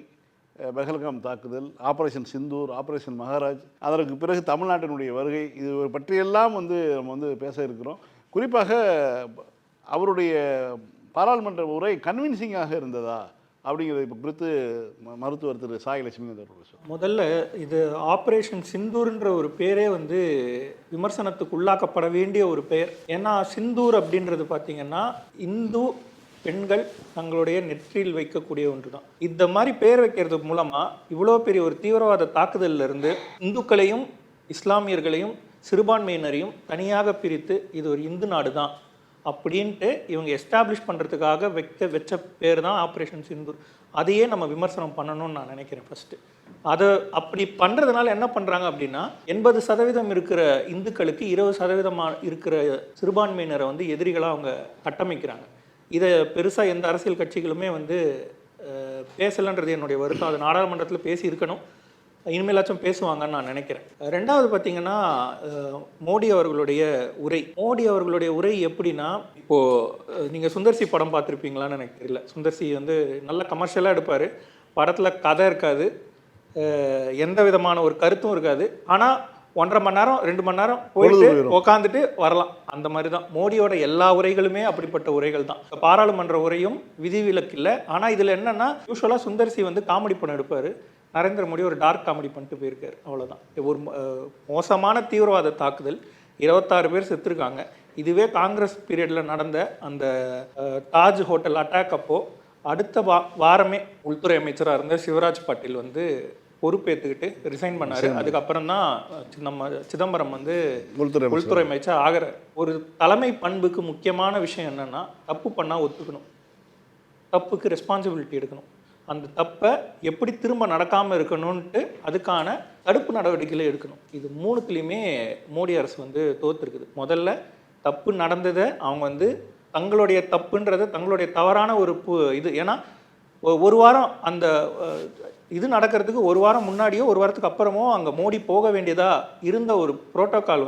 பெஹல்காம் தாக்குதல், ஆபரேஷன் சிந்தூர், ஆபரேஷன் மகாராஜ், அதற்கு பிறகு தமிழ்நாட்டினுடைய வருகை, இது பற்றியெல்லாம் நம்ம பேச இருக்கிறோம். குறிப்பாக அவருடைய பாராளுமன்ற உரை கன்வின்சிங்காக இருந்ததா அப்படிங்கிறத இப்போ குறித்து மருத்துவர் திரு சாயலட்சுமி அவர்கள் முதல்ல இது ஆப்ரேஷன் சிந்தூர்ன்ற ஒரு பேரே விமர்சனத்துக்கு உள்ளாக்கப்பட வேண்டிய ஒரு பெயர். ஏன்னா சிந்தூர் அப்படின்றது பார்த்தீங்கன்னா இந்து பெண்கள் தங்களுடைய நெற்றியில் வைக்கக்கூடிய ஒன்று தான். இந்த மாதிரி பேர் வைக்கிறது மூலமாக இவ்வளோ பெரிய ஒரு தீவிரவாத தாக்குதலிருந்து இந்துக்களையும் இஸ்லாமியர்களையும் சிறுபான்மையினரையும் தனியாக பிரித்து இது ஒரு இந்து நாடு தான் அப்படின்ட்டு இவங்க எஸ்டாப்ளிஷ் பண்ணுறதுக்காக வச்ச பேர் தான் ஆப்ரேஷன் சிந்தூர். அதையே நம்ம விமர்சனம் பண்ணணும்னு நான் நினைக்கிறேன். ஃபஸ்ட்டு அதை அப்படி பண்ணுறதுனால என்ன பண்ணுறாங்க அப்படின்னா 80% இருக்கிற இந்துக்களுக்கு 20% இருக்கிற சிறுபான்மையினரை எதிரிகளாக அவங்க கட்டமைக்கிறாங்க. இதை பெருசாக எந்த அரசியல் கட்சிகளுமே பேசலைன்றது என்னுடைய வருத்தம். அது நாடாளுமன்றத்தில் பேசி இருக்கணும், இனிமேலாச்சும் பேசுவாங்கன்னு நான் நினைக்கிறேன். ரெண்டாவது பார்த்தீங்கன்னா மோடி அவர்களுடைய உரை எப்படின்னா, இப்போது நீங்கள் சுந்தர்சி படம் பார்த்துருப்பீங்களான்னு எனக்கு தெரியல. சுந்தர்சி நல்ல கமர்ஷியலாக எடுப்பார். படத்தில் கதை இருக்காது, எந்த விதமான ஒரு கருத்தும் இருக்காது. ஆனால் 1.5 மணி நேரம் 2 மணி நேரம் போயிட்டு உட்காந்துட்டு வரலாம். அந்த மாதிரி தான் மோடியோட எல்லா உரைகளுமே அப்படிப்பட்ட உரைகள் தான். பாராளுமன்ற உரையும் விதிவிலக்கு இல்லை. ஆனால் இதில் என்னென்னா யூஸ்வலாக சுந்தர்சி காமெடி படம் எடுப்பார். நரேந்திர மோடி ஒரு டார்க் காமெடி பண்ணிட்டு போயிருக்காரு, அவ்வளோதான். ஒரு மோசமான தீவிரவாத தாக்குதல், 26 பேர் செத்துருக்காங்க. இதுவே காங்கிரஸ் பீரியடில் நடந்த அந்த தாஜ் ஹோட்டல் அட்டாக் அப்போது அடுத்த வாரமே உள்துறை அமைச்சராக இருந்த சிவராஜ் பாட்டீல் பொறுப்பேற்றுக்கிட்டு ரிசைன் பண்ணார். அதுக்கப்புறம் தான் நம்ம சிதம்பரம் உள்துறை அமைச்சர் ஆகிற. ஒரு தலைமை பண்புக்கு முக்கியமான விஷயம் என்னென்னா தப்பு பண்ணால் ஒத்துக்கணும், தப்புக்கு ரெஸ்பான்சிபிலிட்டி எடுக்கணும், அந்த தப்பை எப்படி திரும்ப நடக்காமல் இருக்கணும்ன்ட்டு அதுக்கான தடுப்பு நடவடிக்கைகளை எடுக்கணும். இது 3த்துலேயுமே மோடி அரசு தோற்றுருக்குது. முதல்ல தப்பு நடந்ததை அவங்க தங்களுடைய தப்புன்றதை தங்களுடைய தவறான ஒரு இது. ஏன்னா ஒரு வாரம் அந்த இது நடக்கிறதுக்கு ஒரு வாரம் முன்னாடியோ ஒரு வாரத்துக்கு அப்புறமோ அங்கே மோடி போக வேண்டியதாக இருந்த ஒரு புரோட்டோக்கால்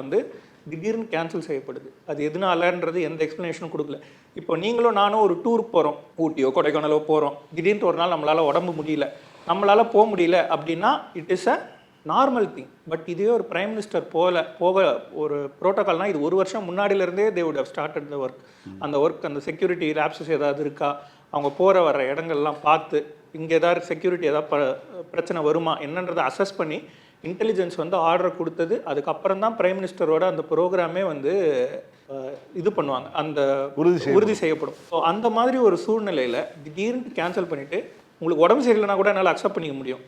திடீர்னு கேன்சல் செய்யப்படுது. அது எதனாலன்றது எந்த எக்ஸ்ப்ளனேஷனும் கொடுக்கல. இப்போ நீங்களும் நானும் ஒரு டூர் போகிறோம், ஊட்டியோ கொடைக்கானலோ போகிறோம். திடீர்னு ஒரு நாள் நம்மளால் உடம்பு முடியல, நம்மளால் போக முடியல அப்படின்னா it is a normal thing. But இதுவே ஒரு பிரைம் மினிஸ்டர் போக ஒரு ப்ரோட்டோக்கால்னால் இது ஒரு வருஷம் முன்னாடியிலேருந்தே they would have started the work. அந்த ஒர்க், அந்த செக்யூரிட்டி லேப்ஸஸ் ஏதாவது இருக்கா, அவங்க போகிற வர இடங்கள்லாம் பார்த்து இங்கே ஏதாவது செக்யூரிட்டி ஏதாவது பிரச்சனை வருமா என்னன்றதை அசஸ் பண்ணி இன்டெலிஜென்ஸ் வந்து ஆர்டர் கொடுத்தது, அதுக்கப்புறம் தான் பிரைம் மினிஸ்டரோட அந்த ப்ரோக்ராமே வந்து இது பண்ணுவாங்க, அந்த உறுதி செய்யப்படும். ஸோ அந்த மாதிரி ஒரு சூழ்நிலையில் திடீர்னு கேன்சல் பண்ணிவிட்டு உங்களுக்கு உடம்பு சரியில்லைனா கூட என்னால் அக்செப்ட் பண்ணிக்க முடியும்.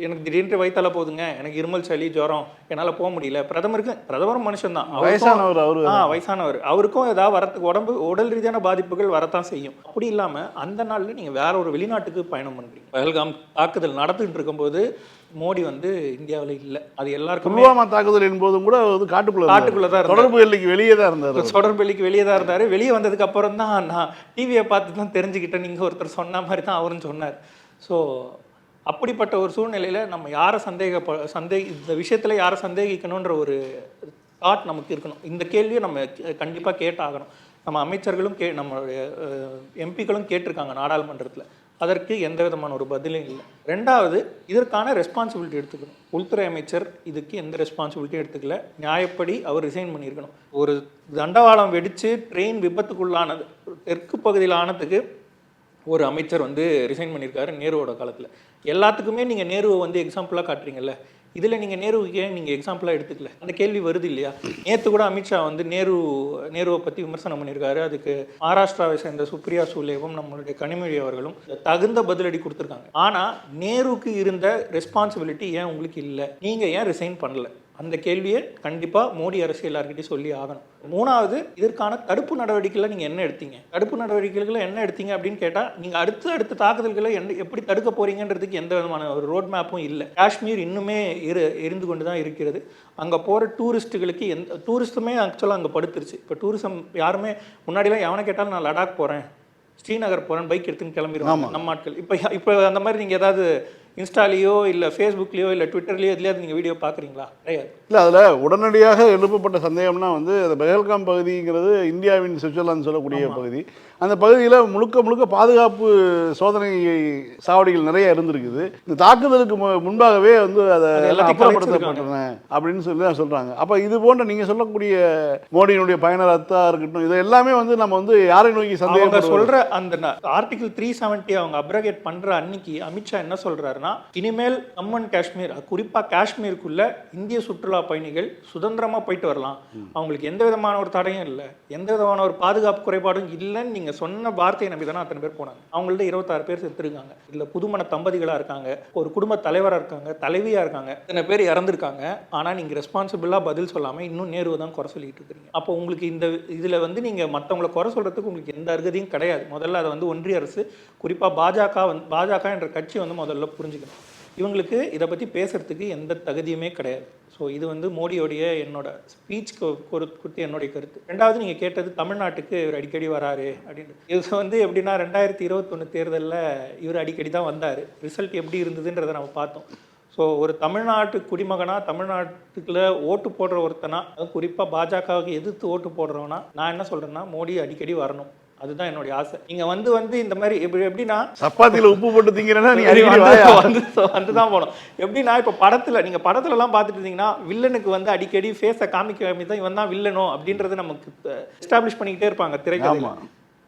எனக்கு திடீர்னு வயிற்றால போகுதுங்க, எனக்கு இருமல் சளி ஜுரம், என்னால் போக முடியல. பிரதமரும் மனுஷன் தான், வயசானவர், அவருக்கும் ஏதாவது வரத்துக்கு உடல் ரீதியான பாதிப்புகள் வரத்தான் செய்யும். அப்படி இல்லாமல் அந்த நாளில் நீங்கள் வேற ஒரு வெளிநாட்டுக்கு பயணம் பண்ணுறீங்க. பஹல்காம் தாக்குதல் நடந்துகிட்டு இருக்கும்போது மோடி வந்து இந்தியாவில் இல்லை. அது எல்லாருக்கும் புல்வாமா தாக்குதல் என்பதும் கூட காட்டுக்குள்ள தான் தொடர்பு எல்லைக்கு வெளியே தான் இருந்தார். வெளியே வந்ததுக்கு அப்புறம் தான் நான் டிவியை பார்த்து தான் தெரிஞ்சுக்கிட்டேன். நீங்கள் ஒருத்தர் சொன்ன மாதிரி தான் அவரும் சொன்னார். ஸோ அப்படிப்பட்ட ஒரு சூழ்நிலையில் நம்ம யாரை இந்த விஷயத்தில் யாரை சந்தேகிக்கணுன்ற ஒரு தாட் நமக்கு இருக்கணும். இந்த கேள்வியை நம்ம கண்டிப்பாக கேட்டாகணும். நம்ம அமைச்சர்களும் நம்மளுடைய எம்பிக்களும் கேட்டிருக்காங்க நாடாளுமன்றத்தில். அதற்கு எந்த விதமான ஒரு பதிலும் இல்லை. ரெண்டாவது, இதற்கான ரெஸ்பான்சிபிலிட்டி எடுத்துக்கணும். உள்துறை அமைச்சர் இதுக்கு எந்த ரெஸ்பான்சிபிலிட்டியும் எடுத்துக்கல. நியாயப்படி அவர் ரிசைன் பண்ணியிருக்கணும். ஒரு தண்டவாளம் வெடித்து ட்ரெயின் விபத்துக்குள்ளானது தெற்கு பகுதியில் ஆனதுக்கு ஒரு அமைச்சர் வந்து ரிசைன் பண்ணியிருக்காரு நேருவோட காலத்தில். எல்லாத்துக்குமே நீங்கள் நேருவை வந்து எக்ஸாம்பிளாக காட்டுறீங்கல்ல, இதில் நீங்கள் நேருவுக்கு ஏன் நீங்கள் எக்ஸாம்பிளாக எடுத்துக்கல? அந்த கேள்வி வருது இல்லையா? நேற்று கூட அமித்ஷா வந்து நேருவை பற்றி விமர்சனம் பண்ணியிருக்காரு. அதுக்கு மகாராஷ்டிராவை சேர்ந்த சுப்ரியா சூலேவும் நம்மளுடைய கனிமொழி அவர்களும் தகுந்த பதிலடி கொடுத்துருக்காங்க. ஆனால் நேருவுக்கு இருந்த ரெஸ்பான்சிபிலிட்டி ஏன் உங்களுக்கு இல்லை? நீங்கள் ஏன் ரிசைன் பண்ணல? அந்த கேள்வியை கண்டிப்பாக மோடி அரசு எல்லாருக்கிட்டையும் சொல்லி ஆகணும். மூணாவது, இதற்கான தடுப்பு நடவடிக்கைகளை நீங்கள் என்ன எடுத்தீங்க? தடுப்பு நடவடிக்கைகளை என்ன எடுத்தீங்க அப்படின்னு கேட்டால், நீங்கள் அடுத்த தாக்குதல்களை எப்படி தடுக்க போறீங்கன்றதுக்கு எந்த விதமான ஒரு ரோட் மேப்பும் இல்லை. காஷ்மீர் இன்னுமே எரிந்து கொண்டு தான் இருக்கிறது. அங்கே போகிற டூரிஸ்ட்டுகளுக்கு டூரிஸ்ட்டுமே ஆக்சுவலாக அங்கே படுத்துருச்சு. இப்போ டூரிசம் யாருமே முன்னாடிலாம் எவனை கேட்டாலும் நான் லடாக் போகிறேன், ஸ்ரீநகர் போகிறேன், பைக் எடுத்துன்னு கிளம்பிடுவாங்க நம்ம ஆட்கள். இப்போ அந்த மாதிரி நீங்கள் ஏதாவது இன்ஸ்டாலேயோ இல்லை ஃபேஸ்புக்லேயோ இல்லை ட்விட்டர்லேயோ எதுலையாவது நீங்கள் வீடியோ பார்க்குறீங்களா? கிடையாது. இல்லை, அதில் உடனடியாக எழுப்பப்பட்ட சந்தேகம்னா வந்து அந்த பஹல்காம் பகுதிங்கிறது இந்தியாவின் சுவிட்சர்லாந்து சொல்லக்கூடிய பகுதி. அந்த பகுதியில் முழுக்க பாதுகாப்பு சோதனை சாவடிகள் நிறைய இருந்திருக்குது. இந்த தாக்குதலுக்கு முன்பாகவே வந்து அதை எல்லாம் அப்புறப்படுத்தப்பட்டன அப்படின்னு சொல்லி தான் சொல்கிறாங்க. அப்போ இது போன்ற நீங்கள் சொல்லக்கூடிய மோடியினுடைய பயண ரத்தாக இருக்கட்டும், இது எல்லாமே வந்து நம்ம வந்து யாரை நோக்கி சந்தேகம் சொல்கிற அந்த ஆர்டிகல் 370 அவங்க அப்ரகேட் பண்ணுற அன்னைக்கு அமித்ஷா என்ன சொல்கிறாருன்னா, இனிமேல் ஜம்மு அண்ட் காஷ்மீர், குறிப்பாக காஷ்மீருக்குள்ள இந்திய சுற்றுலா பயணிகள் சுதந்திரமாக போயிட்டு வரலாம், அவங்களுக்கு எந்த விதமான ஒரு தடையும் இல்லை, எந்த விதமான ஒரு பாதுகாப்பு குறைபாடும் இல்லைன்னு நீங்கள் சொன்ன வார்த்தையை நம்பி தானே அத்தனை பேர் போனாங்க. அவங்கள்ட்ட 26 பேர் செத்துருக்காங்க. இதில் புதுமண தம்பதிகளாக இருக்காங்க, ஒரு குடும்ப தலைவராக இருக்காங்க, தலைவியாக இருக்காங்க, இத்தனை பேர் இறந்துருக்காங்க. ஆனால் நீங்கள் ரெஸ்பான்சிபிளாக பதில் சொல்லாமல் இன்னும் நேருவை தான் குறை சொல்லிட்டு இருக்கிறீங்க. அப்போ உங்களுக்கு இந்த இதில் வந்து நீங்கள் மற்றவங்களை குறை சொல்கிறதுக்கு உங்களுக்கு எந்த அருகதையும் கிடையாது. முதல்ல அதை வந்து ஒன்றிய அரசு, குறிப்பாக பாஜக என்ற கட்சி வந்து முதல்ல புரிஞ்சுக்கணும். இவங்களுக்கு இதை பற்றி பேசுறதுக்கு எந்த தகுதியுமே கிடையாது. ஸோ இது வந்து மோடியோடைய என்னோட ஸ்பீச் குறித்து என்னுடைய கருத்து. ரெண்டாவது, நீங்கள் கேட்டது தமிழ்நாட்டுக்கு இவர் அடிக்கடி வராரு அப்படின்னு. இது வந்து எப்படின்னா 2021 தேர்தலில் இவர் அடிக்கடி தான் வந்தார். ரிசல்ட் எப்படி இருந்ததுன்றதை நம்ம பார்த்தோம். ஸோ ஒரு தமிழ்நாட்டு குடிமகனாக, தமிழ்நாட்டுக்குள்ள ஓட்டு போடுற ஒருத்தனா, அதுவும் குறிப்பாக பாஜகவுக்கு எதிர்த்து ஓட்டு போடுறவனா, நான் என்ன சொல்கிறேன்னா மோடி அடிக்கடி வரணும். அதுதான் என்னுடைய ஆசை. நீங்க வந்து இந்த மாதிரி எப்படின்னா சப்பாத்தியில உப்பு போட்டு திங்கிறேன்னா வந்துதான் போகணும். எப்படின்னா இப்போ நீங்க படத்துல எல்லாம் பார்த்துட்டு இருந்தீங்கன்னா வில்லனுக்கு வந்து அடிக்கடி ஃபேஸை காமிக்க தான் இவன் தான் வில்லனோ அப்படின்றது நமக்கு எஸ்டாப்ளிஷ் பண்ணிக்கிட்டே இருப்பாங்க திரைக்கதையில.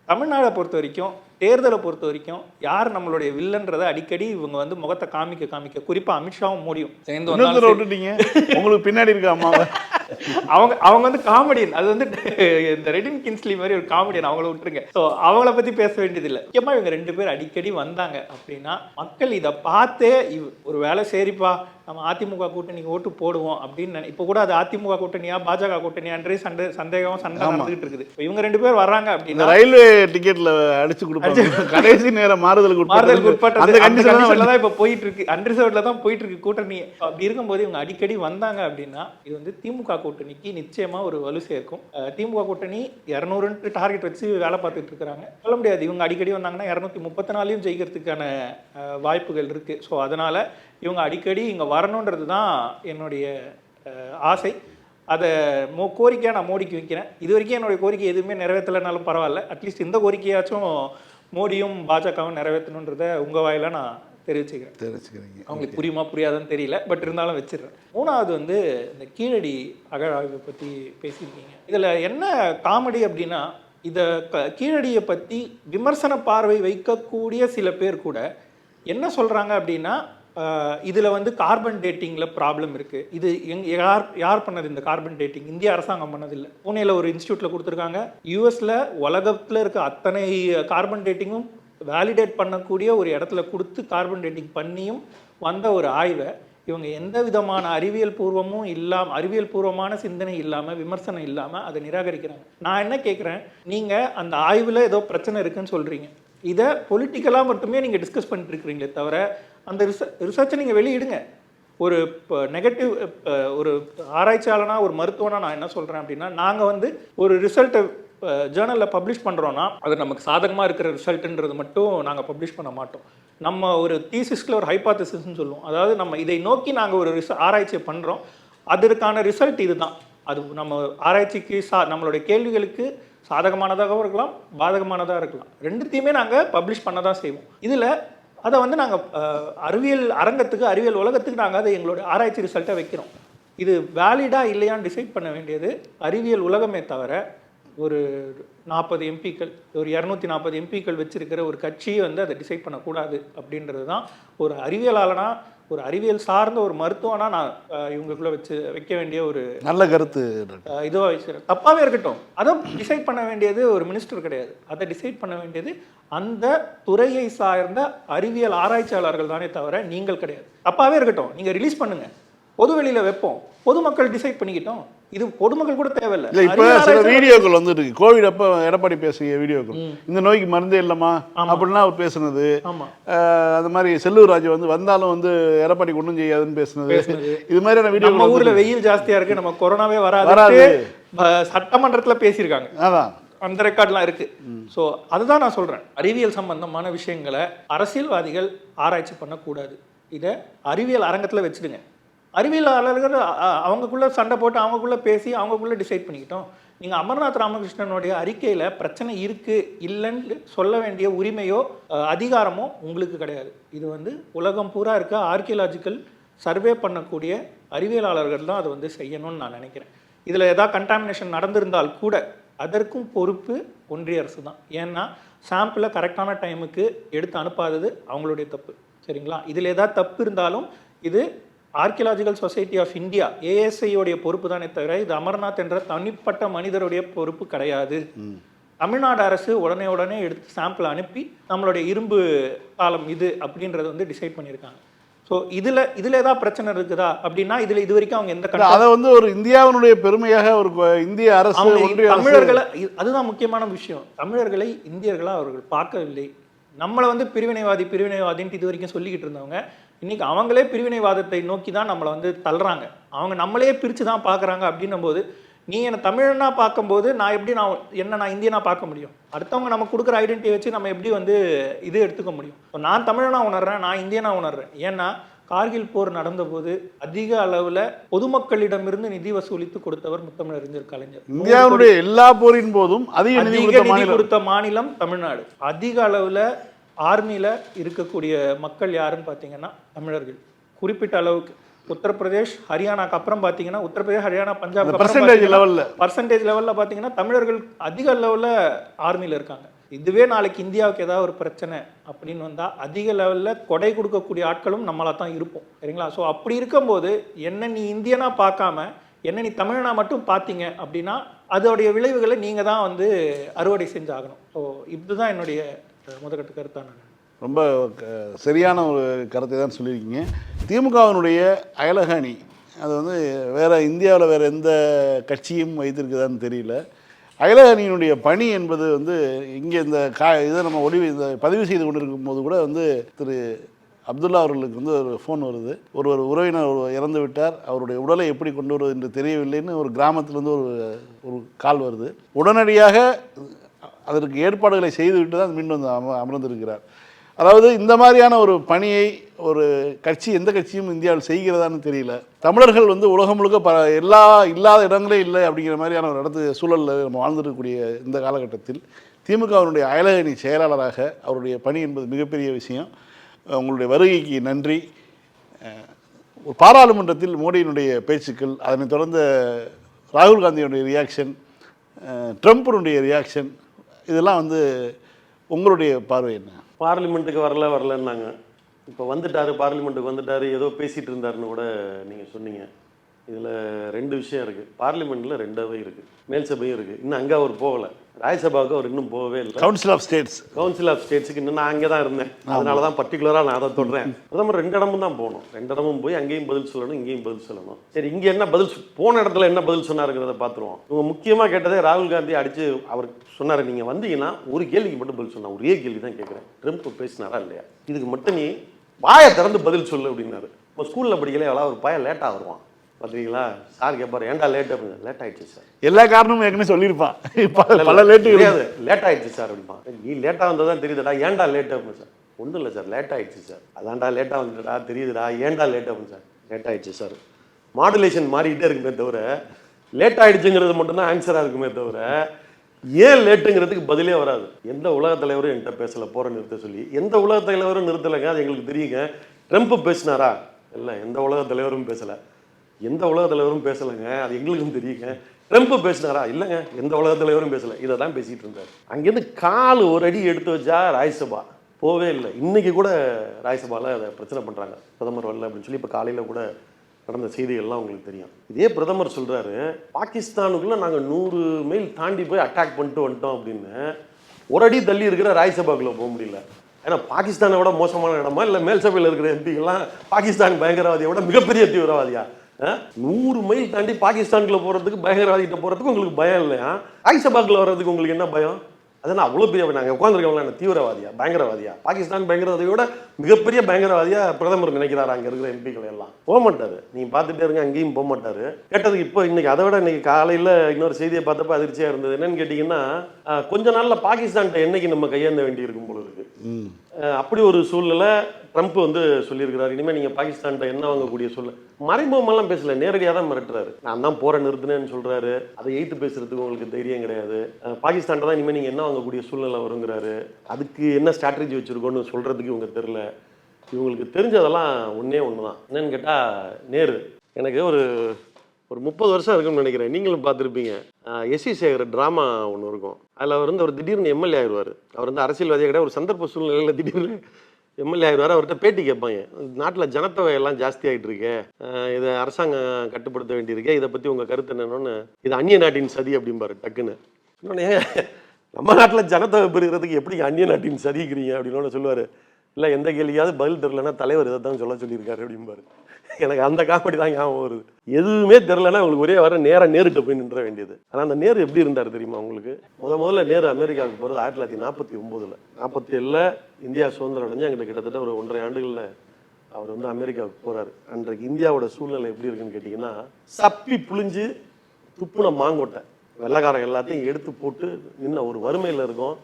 தமிழ்நாடை பொறுத்த வரைக்கும், தேர்தலை பொறுத்த வரைக்கும் யார் நம்மளுடைய வில்லன்றதை அடிக்கடி இவங்க வந்து முகத்தை காமிக்க குறிப்பா அமித்ஷாவும் மோடியும் சேர்ந்து உங்களுக்கு பின்னாடி இருக்க அம்மாவை அவங்க வந்து காமெடியன். அது வந்து இந்த ரெடின் கின்ஸ்லி மாதிரி ஒரு காமெடியன், அவங்கள விட்டுருங்க. ஸோ அவங்கள பத்தி பேச வேண்டியதில்லை. முக்கியமா இவங்க 2 பேர் அடிக்கடி வந்தாங்க அப்படின்னா மக்கள் இதை பார்த்தே ஒரு வேலை சரிப்பா நம்ம அதிமுக கூட்டணிக்கு ஓட்டு போடுவோம் அப்படின்னு. இப்போ கூட அது அதிமுக கூட்டணியா பாஜக கூட்டணியான்றே சண்டை நடந்துகிட்டு இருக்குது. இவங்க 2 பேர் வர்றாங்க அப்படின்னா ரயில்வே டிக்கெட்ல அடிச்சு கொடுப்பாங்க, கடைசி நேரம் மாறுதலுக்கு உட்பட்ட அந்த கண்டிஷன்ல தான் இப்போ போயிட்டு இருக்கு, அன்ரிசர்வ்ட்ல தான் போயிட்டு இருக்கு கூட்டணி. அப்படி இருக்கும்போது இவங்க அடிக்கடி வந்தாங்க அப்படின்னா இது வந்து திமுக கூட்டணிக்கு நிச்சயமா ஒரு வலு சேர்க்கும். திமுக கூட்டணி 200 டார்கெட் வச்சு வேலை பார்த்துட்டு இருக்காங்க. சொல்ல முடியாது, இவங்க அடிக்கடி வந்தாங்கன்னா 234 ஜெயிக்கிறதுக்கான வாய்ப்புகள் இருக்கு. ஸோ அதனால இவங்க அடிக்கடி இங்க வரணுன்றது தான் என்னுடைய ஆசை. அதை கோரிக்கையாக நான் மோடிக்கு வைக்கிறேன். இது வரைக்கும் என்னுடைய கோரிக்கை எதுவுமே நிறைவேற்றலைனாலும் பரவாயில்ல, அட்லீஸ்ட் இந்த கோரிக்கையாச்சும் மோடியும் பாஜகவும் நிறைவேற்றணுன்றதை உங்கள் வாயில நான் தெரிவிச்சுக்கிறேன். அவங்களுக்கு புரியுமா புரியாதுன்னு தெரியல, பட் இருந்தாலும் வச்சிடுறேன். மூணாவது வந்து இந்த கீழடி அகழாய்வை பற்றி பேசியிருக்கீங்க. இதில் என்ன காமெடி அப்படின்னா, இதை கீழடியை பற்றி விமர்சன பார்வை வைக்கக்கூடிய சில பேர் கூட என்ன சொல்கிறாங்க அப்படின்னா, இதில் வந்து கார்பன் டேட்டிங்கில் ப்ராப்ளம் இருக்குது. இது யார் பண்ணது இந்த கார்பன் டேட்டிங்? இந்திய அரசாங்கம் பண்ணதில்லை. புனேல ஒரு இன்ஸ்டியூட்டில் கொடுத்துருக்காங்க. யூஎஸில் உலகத்தில் இருக்க அத்தனை கார்பன் டேட்டிங்கும் வேலிடேட் பண்ணக்கூடிய ஒரு இடத்துல கொடுத்து கார்பன் டேட்டிங் பண்ணியும் வந்த ஒரு ஆய்வை இவங்க எந்த விதமான அறிவியல் பூர்வமான சிந்தனை இல்லாமல், விமர்சனம் இல்லாமல் அதை நிராகரிக்கிறாங்க. நான் என்ன கேட்குறேன், நீங்கள் அந்த ஆய்வில் ஏதோ பிரச்சனை இருக்குன்னு சொல்கிறீங்க, இதை பொலிட்டிக்கலாக மட்டுமே நீங்கள் டிஸ்கஸ் பண்ணிட்டு இருக்கிறீங்களே தவிர அந்த ரிசர்ச்சை நீங்கள் வெளியிடுங்க. ஒரு நெகட்டிவ் ஒரு ஆராய்ச்சியாளனா ஒரு மருத்துவனா நான் என்ன சொல்கிறேன் அப்படின்னா, நாங்கள் வந்து ஒரு ரிசல்ட்டை ஜேர்னலில் பப்ளிஷ் பண்ணுறோன்னா அது நமக்கு சாதகமாக இருக்கிற ரிசல்ட்டுன்றது மட்டும் நாங்கள் பப்ளிஷ் பண்ண மாட்டோம். நம்ம ஒரு தீசிஸில் ஒரு ஹைபாத்திசிஸ்ன்னு சொல்லுவோம். அதாவது நம்ம இதை நோக்கி நாங்கள் ஒரு ஆராய்ச்சியை பண்ணுறோம், அதற்கான ரிசல்ட் இதுதான். அது நம்ம ஆராய்ச்சிக்கு நம்மளுடைய கேள்விகளுக்கு சாதகமானதாகவும் இருக்கலாம், பாதகமானதாக இருக்கலாம். ரெண்டுத்தையுமே நாங்கள் பப்ளிஷ் பண்ண தான் செய்வோம். இதில் அதை வந்து நாங்கள் அறிவியல் அரங்கத்துக்கு, அறிவியல் உலகத்துக்கு நாங்கள் அதை எங்களோட ஆராய்ச்சி ரிசல்ட்டை வைக்கிறோம். இது வேலிடாக இல்லையான்னு டிசைட் பண்ண வேண்டியது அறிவியல் உலகமே தவிர ஒரு 40 எம்பிக்கள், ஒரு 240 எம்பிக்கள் வச்சிருக்கிற ஒரு கட்சியை வந்து அதை டிசைட் பண்ணக்கூடாது அப்படின்றது தான் ஒரு அறிவியலாளனா, ஒரு அறிவியல் சார்ந்த ஒரு மருத்துவனா நான் இவங்களுக்குள்ள வைக்க வேண்டிய ஒரு நல்ல கருத்து. இதுவாக வச்சுக்கிறேன். தப்பாகவே இருக்கட்டும், அதை டிசைட் பண்ண வேண்டியது ஒரு மினிஸ்டர் கிடையாது. அதை டிசைட் பண்ண வேண்டியது அந்த துறையை சார்ந்த அறிவியல் ஆராய்ச்சியாளர்கள் தானே தவிர நீங்கள் கிடையாது. தப்பாகவே இருக்கட்டும், நீங்கள் ரிலீஸ் பண்ணுங்க, பொது வெளியில் வைப்போம், பொதுமக்கள் டிசைட் பண்ணிக்கிட்டோம். இது பொதுமக்கள் கூட தேவையில்லை. இல்லை, இப்போ சில வீடியோக்கள் வந்துட்டு இருக்கு. கோவிட் அப்போ எடப்பாடி பேசிய வீடியோக்கள், இந்த நோய்க்கு மருந்தே இல்லைம்மா அப்படின்னா அவர் பேசுனது. அந்த மாதிரி செல்லூர் ராஜு வந்தாலும் எடப்பாடி ஒன்றும் செய்யாதுன்னு பேசுனது. இது மாதிரியான வீடியோ. நம்ம ஊர்ல வெயில் ஜாஸ்தியா இருக்கு, நம்ம கொரோனாவே வராது சட்டமன்றத்துல பேசியிருக்காங்க. அதான் அந்த ரெக்கார்ட்லாம் இருக்கு. ஸோ அதுதான் நான் சொல்றேன், அறிவியல் சம்பந்தமான விஷயங்களை அரசியல்வாதிகள் ஆராய்ச்சி பண்ணக்கூடாது. இதை அறிவியல் அரங்கத்தில் வச்சுடுங்க. அறிவியலாளர்கள் அவங்களுக்குள்ள சண்டை போட்டு அவங்களுக்குள்ள பேசி அவங்களுக்குள்ள டிசைட் பண்ணிக்கிட்டோம். நீங்கள் அமர்நாத் ராமகிருஷ்ணனுடைய அறிக்கையில் பிரச்சனை இருக்குது இல்லைன்னு சொல்ல வேண்டிய உரிமையோ அதிகாரமோ உங்களுக்கு கிடையாது. இது உலகம் பூரா இருக்க ஆர்கியலாஜிக்கல் சர்வே பண்ணக்கூடிய அறிவியலாளர்கள் தான் அதை செய்யணும்னு நான் நினைக்கிறேன். இதில் ஏதாவது கண்டாமினேஷன் நடந்திருந்தால் கூட அதற்கும் பொறுப்பு ஒன்றிய அரசு தான். ஏன்னா சாம்பிளை கரெக்டான டைமுக்கு எடுத்து அனுப்பாதது அவங்களுடைய தப்பு. சரிங்களா? இதில் ஏதாவது தப்பு இருந்தாலும் இது ஆர்கியலாஜிக்கல் சொசைட்டி ஆஃப் இந்தியா, ஏஎஸ்ஐயோடைய பொறுப்பு தானே தவிர இது அமர்நாத் என்ற தனிப்பட்ட மனிதருடைய பொறுப்பு கிடையாது. தமிழ்நாடு அரசு உடனே எடுத்து சாம்பிள் அனுப்பி நம்மளுடைய இரும்பு காலம் இது அப்படின்றத டிசைட் பண்ணியிருக்காங்க. ஸோ இதில் ஏதாவது பிரச்சனை இருக்குதா அப்படின்னா இதில் இது வரைக்கும் அவங்க எந்த அதை ஒரு இந்தியாவினுடைய பெருமையாக ஒரு இந்திய அரசு, தமிழர்களை, அதுதான் முக்கியமான விஷயம், தமிழர்களை இந்தியர்களாக அவர்கள் பார்க்கவில்லை. நம்மளை பிரிவினைவாதின்ட்டு இது வரைக்கும் சொல்லிக்கிட்டு இருந்தவங்க இன்னைக்கு அவங்களே பிரிவினைவாதத்தை நோக்கி தான் நம்மளை தள்ளுறாங்க. அவங்க நம்மளே பிரித்து தான் பார்க்குறாங்க. அப்படின்னும் போது நீ என்னை தமிழனா பார்க்கும்போது நான் எப்படி நான் இந்தியனா பார்க்க முடியும்? அடுத்தவங்க நம்ம கொடுக்குற ஐடென்டிட்டி வச்சு நம்ம எப்படி இது எடுத்துக்க முடியும்? நான் தமிழனா உணர்றேன், நான் இந்தியனா உணர்றேன். ஏன்னா கார்கில் போர் நடந்தபோது அதிக அளவில் பொதுமக்களிடமிருந்து நிதி வசூலித்து கொடுத்தவர் முத்தமிழறிஞர் கலைஞர். இந்தியாவுடைய எல்லா போரின் போதும் அதிக நிதி கொடுத்த மாநிலம் தமிழ்நாடு. அதிக அளவில் ஆர்மியில் இருக்கக்கூடிய மக்கள் யாருன்னு பார்த்தீங்கன்னா தமிழர்கள். குறிப்பிட்ட அளவுக்கு உத்தரப்பிரதேஷ், ஹரியானாக்கு அப்புறம் பார்த்தீங்கன்னா உத்தரப்பிரதேஷ், ஹரியானா, பஞ்சாப் பர்சன்டேஜ் லெவலில் பார்த்தீங்கன்னா தமிழர்கள் அதிக லெவலில் ஆர்மியில் இருக்காங்க. இதுவே நாளைக்கு இந்தியாவுக்கு ஏதாவது ஒரு பிரச்சனை அப்படின்னு வந்தால் அதிக லெவலில் கொடை கொடுக்கக்கூடிய ஆட்களும் நம்மளாக தான் இருப்போம். சரிங்களா? ஸோ அப்படி இருக்கும்போது என்ன நீ இந்தியனாக பார்க்காம என்ன நீ தமிழனா மட்டும் பார்த்தீங்க அப்படின்னா அதோடைய விளைவுகளை நீங்கள் தான் அறுவடை செஞ்சாகணும். ஸோ இதுதான் என்னுடைய முதற்கட்ட கருத்தான். நான் ரொம்ப சரியான ஒரு கருத்தை தான் சொல்லியிருக்கீங்க. திமுகவினுடைய அயலக அணி அது வேறு இந்தியாவில் வேறு எந்த கட்சியும் வைத்திருக்குதான்னு தெரியல. அயலக அணியினுடைய பணி என்பது இங்கே இந்த இதை நம்ம இந்த பதிவு செய்து கொண்டிருக்கும் போது கூட திரு அப்துல்லா அவர்களுக்கு ஒரு ஃபோன் வருது. ஒரு உறவினர் இறந்து விட்டார், அவருடைய உடலை எப்படி கொண்டு வருவது என்று தெரியவில்லைன்னு ஒரு கிராமத்திலேருந்து ஒரு கால் வருது. உடனடியாக அதற்கு ஏற்பாடுகளை செய்துவிட்டு தான் மீண்டும் அமர்ந்திருக்கிறார். அதாவது இந்த மாதிரியான ஒரு பணியை ஒரு கட்சி, எந்த கட்சியும் இந்தியாவில் செய்கிறதான்னு தெரியல. தமிழர்கள் உலகம் முழுக்க இல்லாத இடங்களே இல்லை அப்படிங்கிற மாதிரியான ஒரு சூழலில் நம்ம வாழ்ந்துருக்கக்கூடிய இந்த காலகட்டத்தில் திமுகவினுடைய அயலக அணி செயலாளராக அவருடைய பணி என்பது மிகப்பெரிய விஷயம். உங்களுடைய வருகைக்கு நன்றி. ஒரு பாராளுமன்றத்தில் மோடியினுடைய பேச்சுக்கள், அதனைத் தொடர்ந்த ராகுல் காந்தியினுடைய ரியாக்ஷன், ட்ரம்ப்பினுடைய ரியாக்ஷன், இதெல்லாம் உங்களுடைய பார்வை என்ன? பார்லிமெண்ட்டுக்கு வரலன்னாங்க. இப்போ வந்துட்டாரு, பார்லிமெண்ட்டுக்கு வந்துட்டாரு, ஏதோ பேசிகிட்டு இருந்தாருன்னு கூட நீங்கள் சொன்னீங்க. இதில் 2 விஷயம் இருக்குது. பார்லிமெண்ட்டில் 2 அவை இருக்குது, மேல் சபையும் இருக்குது. இன்னும் அங்கே அவர் போகலை, ராஜ்யசபாவுக்கு அவர் இன்னும் போகவே இல்லை. Council of states council of ஸ்டேட்ஸுக்கு இன்னும் நான் அங்கே தான் இருந்தேன். அதனால தான் பர்டிகுலராக நான் அதை தொடறேன். பிரதமர் 2 இடமும் தான் போகணும். 2 இடமும் போய் அங்கேயும் பதில் சொல்லணும், இங்கேயும் பதில் சொல்லணும். சரி, இங்கே என்ன பதில் போன இடத்துல என்ன பதில் சொன்னாருங்கிறத பார்த்துருவோம். இவங்க முக்கியமாக கேட்டதே ராகுல் காந்தி அடித்து அவர் சொன்னார், நீங்கள் வந்தீங்கன்னா ஒரு கேள்விக்கு மட்டும் பதில் சொன்னா, ஒரே கேள்வி தான் கேட்குறேன், ட்ரம்ப் பேசினாரா இல்லையா, இதுக்கு மட்டும் நீ வாயை திறந்து பதில் சொல்லு அப்படின்னாரு. இப்போ ஸ்கூலில் படிக்கல எவ்வளோ ஒரு பையன் லேட்டாக வருவான் பார்த்தீங்களா, சார் கேட்பார் ஏன்டா லேட் அப்படின்னு. லேட் ஆயிடுச்சு சார். எல்லா காரணமும் ஏற்கனவே சொல்லியிருப்பான், பல லேட்டு கிடையாது, லேட் ஆயிடுச்சு சார் அப்படிமா. நீ லேட்டாக வந்ததான் தெரியுதுடா, ஏன்டா லேட் அப்படின்னு சார். ஒன்றும் இல்லை சார், லேட் ஆயிடுச்சு சார். அதான்டா லேட்டாக வந்துட்டா தெரியுதுடா, ஏன்டா லேட் அப்படின்னு சார். லேட் ஆயிடுச்சு சார். மாடுலேஷன் மாறிக்கிட்டே இருக்குமே தவிர லேட் ஆயிடுச்சுங்கிறது மட்டும்தான் ஆன்சராக இருக்குமே தவிர ஏன் லேட்டுங்கிறதுக்கு பதிலே வராது. எந்த உலக தலைவரும் என்கிட்ட பேசலை போகிற நிறுத்த சொல்லி. எந்த உலக தலைவரும் நிறுத்தலைங்க, அது எங்களுக்கு தெரியுங்க. ட்ரம்ப் பேசினாரா? இல்லை, எந்த உலக தலைவரும் பேசலை. எந்த உலக தலைவரும் பேசலைங்க, அது எங்களுக்கும் தெரியுங்க. ட்ரம்ப் பேசினாரா? இல்லைங்க, எந்த உலக தலைவரும் பேசலை. இதை தான் பேசிகிட்டு இருந்தார். அங்கேருந்து கால் ஒரு அடி எடுத்து வச்சா ராஜ்யசபா போவே இல்லை. இன்றைக்கி கூட ராஜ்யசபாவில் அதை பிரச்சனை பண்ணுறாங்க, பிரதமர் வரல அப்படின்னு சொல்லி. இப்போ காலையில் கூட நடந்த செய்திகள்லாம் உங்களுக்கு தெரியும். இதே பிரதமர் சொல்கிறாரு, பாகிஸ்தானுக்குள்ளே நாங்கள் 100 மைல் தாண்டி போய் அட்டாக் பண்ணிட்டு வந்துட்டோம் அப்படின்னு. ஒரு அடி தள்ளி இருக்கிற ராஜ்யசபாக்குள்ளே போக முடியல. ஏன்னா பாகிஸ்தானை விட மோசமான இடமா, இல்லை மேல் சபையில் இருக்கிற எம்பிகள்லாம் பாகிஸ்தான் பயங்கரவாதியை விட மிகப்பெரிய தீவிரவாதியா? 100 மைல் தாண்டி பாகிஸ்தானுக்குள்ள போகிறதுக்கு, பயங்கரவாதிகிட்ட போகிறதுக்கு உங்களுக்கு பயம் இல்லையா? ராஜ்யசபாக்குள்ள வர்றதுக்கு உங்களுக்கு என்ன பயம்? அதனால் அவ்வளோ பெரிய நாங்கள் உட்காந்துருக்கவங்களா என்ன தீவிரவாதியா, பயங்கரவாதியா? பாகிஸ்தான் பயங்கரவாதியோட மிகப்பெரிய பயங்கரவாதியா பிரதமர் நினைக்கிறார் அங்கே இருக்கிற எம்பிக்கள் எல்லாம். போக மாட்டார், நீங்கள் பார்த்துட்டே இருங்க, அங்கேயும் போக மாட்டார். கேட்டதுக்கு இப்போ இன்னைக்கு அதை விட இன்னைக்கு காலையில் இன்னொரு செய்தியை பார்த்தப்ப அதிர்ச்சியாக இருந்தது. என்னன்னு கேட்டிங்கன்னா, கொஞ்ச நாளில் பாகிஸ்தான்கிட்ட என்னைக்கு நம்ம கையேந்த வேண்டி இருக்கும் போல இருக்கு. அப்படி ஒரு சூழ்நிலை ட்ரம்ப் வந்து சொல்லியிருக்கிறார். இனிமேல் நீங்கள் பாகிஸ்தான்கிட்ட என்ன வாங்கக்கூடிய சூழ்நிலை. மறைமுகமெல்லாம் பேசல, நேரடியாக தான் மிரட்டுறாரு. நான் தான் போற நிறுத்தினேன்னு சொல்றாரு. அதை எய்த்து பேசுறதுக்கு உங்களுக்கு தைரியம் கிடையாது. பாகிஸ்தான்கிட்ட தான் இனிமேல் நீங்கள் என்ன வாங்கக்கூடிய சூழ்நிலை வருங்கிறாரு. அதுக்கு என்ன ஸ்ட்ராட்டஜி வச்சிருக்கோன்னு சொல்றதுக்கு இவங்க தெரில. இவங்களுக்கு தெரிஞ்சதெல்லாம் ஒன்றே ஒன்று தான். என்னன்னு கேட்டால், நேரு எனக்கு ஒரு 30 வருஷம் இருக்குன்னு நினைக்கிறேன். நீங்களும் பார்த்துருப்பீங்க. எஸ்சி சேகர் ட்ராமா ஒன்று இருக்கும். அதில் அவர் வந்து திடீர்னு எம்எல்ஏ ஆயிடுவார். அவர் வந்து அரசியல்வாதியாக கிடையாது, ஒரு சந்தர்ப்ப சூழ்நிலையில் திடீர்னு எம்எல்ஏ ஆயிடுவார். அவர்கிட்ட பேட்டி கேட்பாங்க, நாட்டில் ஜனத்தொகை எல்லாம் ஜாஸ்தி ஆகிட்டு இருக்கே, இதை அரசாங்கம் கட்டுப்படுத்த வேண்டியிருக்கே, இதை பற்றி உங்கள் கருத்து என்னன்னு. இது அந்நிய நாட்டின் சதி அப்படிம்பாரு டக்குன்னு. இன்னொன்னே, நம்ம நாட்டில் ஜனத்தொகை பெறுகிறதுக்கு எப்படி அந்நிய நாட்டின் சதிக்கிறீங்க அப்படின்னு சொல்லுவார். இல்லை, எந்த கேள்வியாவது பதில் தெரிலன்னா தலைவர் இதை தான் சொல்லியிருக்காரு அப்படிம்பாரு. எனக்கு அந்த காமெடி தான் ஞாபகம் வருது. எதுவுமே தெரிலன்னா உங்களுக்கு ஒரே வர நேருகிட்ட போய் நின்ற வேண்டியது. ஆனால் அந்த நேரு எப்படி இருந்தார் தெரியுமா உங்களுக்கு? முதல்ல நேரு அமெரிக்காவுக்கு போகிறது 1949. 47 இந்தியா சுதந்திரம் அடைஞ்சு அங்கிட்ட கிட்டத்தட்ட ஒரு 1.5 ஆண்டுகளில் அவர் வந்து அமெரிக்காவுக்கு போகிறாரு. அன்றைக்கு இந்தியாவோட சூழ்நிலை எப்படி இருக்குன்னு கேட்டிங்கன்னா, சப்பி புழிஞ்சு துப்புன மாங்கொட்டை, வெள்ளைக்காரன் எல்லாத்தையும் எடுத்து போட்டு நின்ன ஒரு வறுமையில் இருக்கும்.